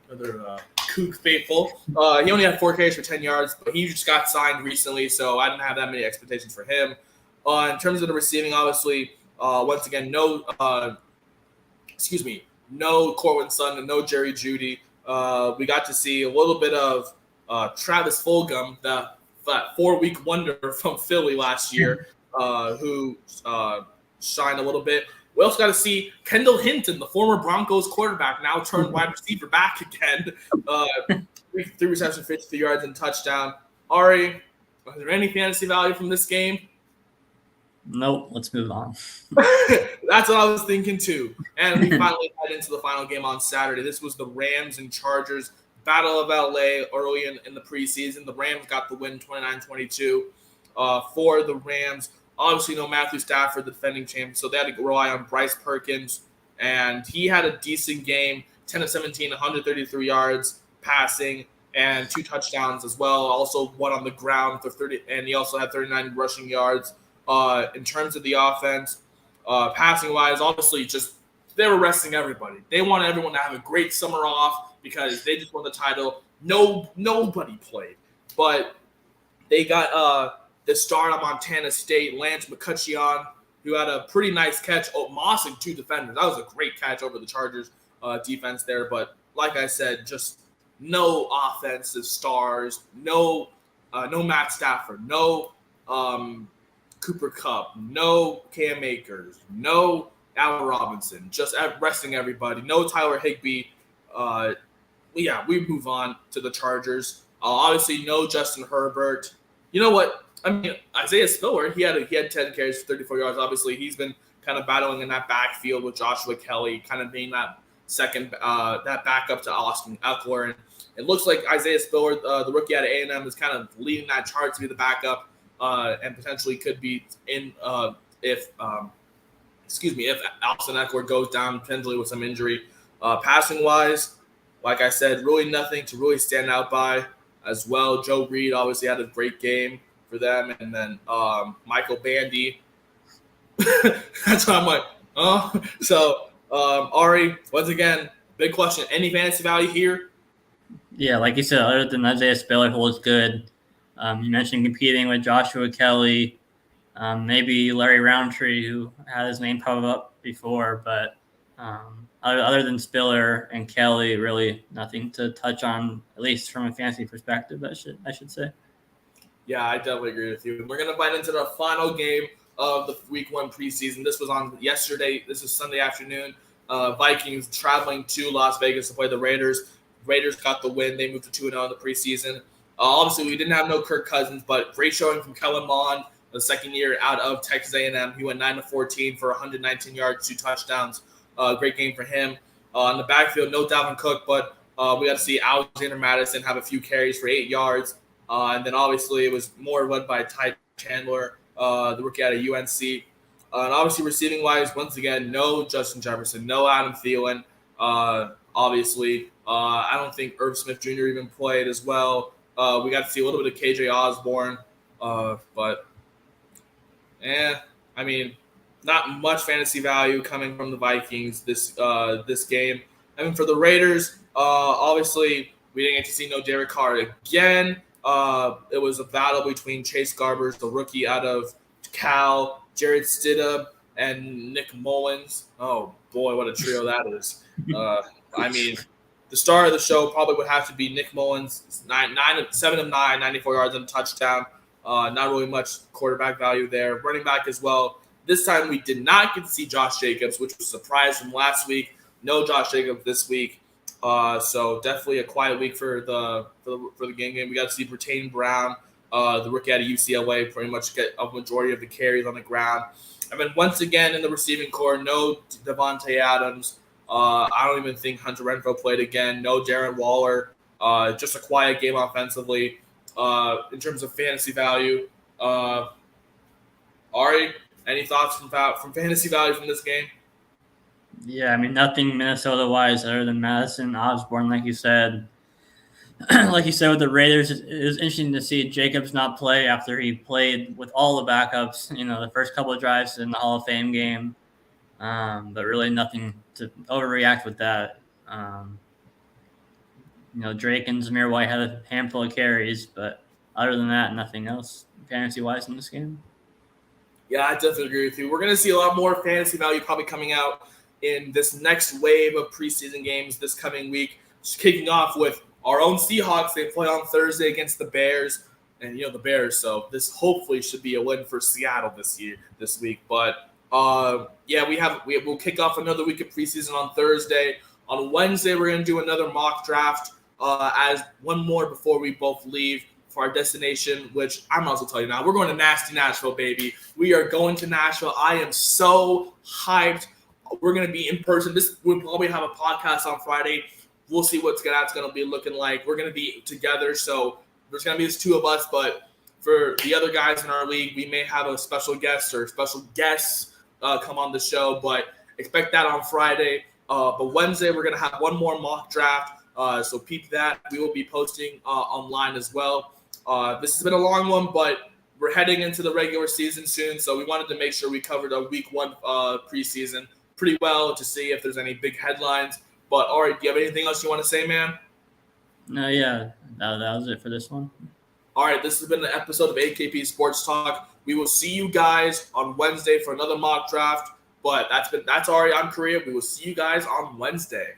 Another Kook faithful. He only had 4 carries for 10 yards, but he just got signed recently, so I didn't have that many expectations for him. In terms of the receiving, obviously, once again, no Corwin Sutton and no Jerry Jeudy. We got to see a little bit of Travis Fulgham, that 4-week wonder from Philly last year, who shined a little bit. We also got to see Kendall Hinton, the former Broncos quarterback, now turned wide receiver back again. 3 receptions, 53 yards, and touchdown. Ari, was there any fantasy value from this game? Nope. Let's move on. That's what I was thinking too. And we finally head into the final game on Saturday. This was the Rams and Chargers Battle of LA early in the preseason. The Rams got the win 29-22 for the Rams. Obviously, no Matthew Stafford, the defending champion, so they had to rely on Bryce Perkins. And he had a decent game, 10 of 17, 133 yards passing, and 2 touchdowns as well. Also one on the ground for 30, and he also had 39 rushing yards. In terms of the offense, passing-wise, obviously just they were resting everybody. They wanted everyone to have a great summer off because they just won the title. Nobody played. But they got the star of Montana State, Lance McCutcheon, who had a pretty nice catch, mossing 2 defenders. That was a great catch over the Chargers defense there. But like I said, just no offensive stars, no Matt Stafford, no Cooper Kupp, no Cam Akers, no Allen Robinson, just resting everybody. No Tyler Higbee. We move on to the Chargers. Obviously, no Justin Herbert. You know what? I mean, Isaiah Spiller, he had 10 carries for 34 yards. Obviously, he's been kind of battling in that backfield with Joshua Kelly, kind of being that second, that backup to Austin Eckler. And it looks like Isaiah Spiller, the rookie out of A&M, is kind of leading that charge to be the backup, and potentially could be in if Austin Eckler goes down potentially with some injury. Passing wise, like I said, really nothing to really stand out by as well. Joe Reed obviously had a great game for them, and then Michael Bandy. That's why I'm like, oh. So Ari, once again, big question: any fantasy value here? Yeah, like you said, other than Isaiah Spiller, who was good. You mentioned competing with Joshua Kelly, maybe Larry Roundtree, who had his name pop up before, but other than Spiller and Kelly, really nothing to touch on, at least from a fantasy perspective, I should say. Yeah, I definitely agree with you. We're going to find into the final game of the Week 1 preseason. This was on yesterday. This is Sunday afternoon. Vikings traveling to Las Vegas to play the Raiders. Raiders got the win. They moved to 2-0 in the preseason. Obviously, we didn't have no Kirk Cousins, but great showing from Kellen Mond, the second year out of Texas A&M. He went 9-14 for 119 yards, 2 touchdowns. Great game for him. In the backfield, no Dalvin Cook, but we got to see Alexander Madison have a few carries for 8 yards. And then obviously it was more led by Ty Chandler, the rookie out of UNC. And obviously receiving-wise, once again, no Justin Jefferson, no Adam Thielen. Obviously, I don't think Irv Smith Jr. even played as well. We got to see a little bit of KJ Osborne, but I mean, not much fantasy value coming from the Vikings this game. I mean, for the Raiders, obviously we didn't get to see no Derek Carr again. It was a battle between Chase Garbers, the rookie out of Cal, Jared Stidham, and Nick Mullins. Oh boy, what a trio that is! I mean, the star of the show probably would have to be Nick Mullins, 7 of 9, 94 yards and a touchdown. Not really much quarterback value there. Running back as well. This time we did not get to see Josh Jacobs, which was a surprise from last week. No Josh Jacobs this week. So definitely a quiet week for the game. We got to see Brittain Brown, the rookie out of UCLA, pretty much get a majority of the carries on the ground. And then once again in the receiving core, no Devontae Adams. I don't even think Hunter Renfrow played again. No Darren Waller. Just a quiet game offensively. In terms of fantasy value, Ari, any thoughts from fantasy value from this game? Yeah, I mean, nothing Minnesota-wise other than Madison, Osborne, like you said. Like you said with the Raiders, it was interesting to see Jacobs not play after he played with all the backups, the first couple of drives in the Hall of Fame game. But really nothing to overreact with that. Drake and Zamir White had a handful of carries, but other than that, nothing else fantasy-wise in this game. Yeah, I definitely agree with you. We're going to see a lot more fantasy value probably coming out in this next wave of preseason games this coming week. Just kicking off with our own Seahawks. They play on Thursday against the Bears, and the Bears. So this hopefully should be a win for Seattle this week. But we'll kick off another week of preseason on Thursday. On Wednesday, we're going to do another mock draft. As one more before we both leave for our destination, which I'm also telling you now, we're going to nasty Nashville, baby. We are going to Nashville. I am so hyped. We're going to be in person. We'll probably have a podcast on Friday. We'll see what it's going to be looking like. We're going to be together, so there's going to be just two of us, but for the other guys in our league, we may have a special guest or special guests come on the show, but expect that on Friday. But Wednesday, we're going to have one more mock draft. So peep that. We will be posting online as well. This has been a long one, but we're heading into the regular season soon, so we wanted to make sure we covered a week 1 preseason pretty well to see if there's any big headlines. But, all right, do you have anything else you want to say, man? No, yeah, that was it for this one. All right, this has been an episode of AKP Sports Talk. We will see you guys on Wednesday for another mock draft. But that's Ari. I'm Korea. We will see you guys on Wednesday.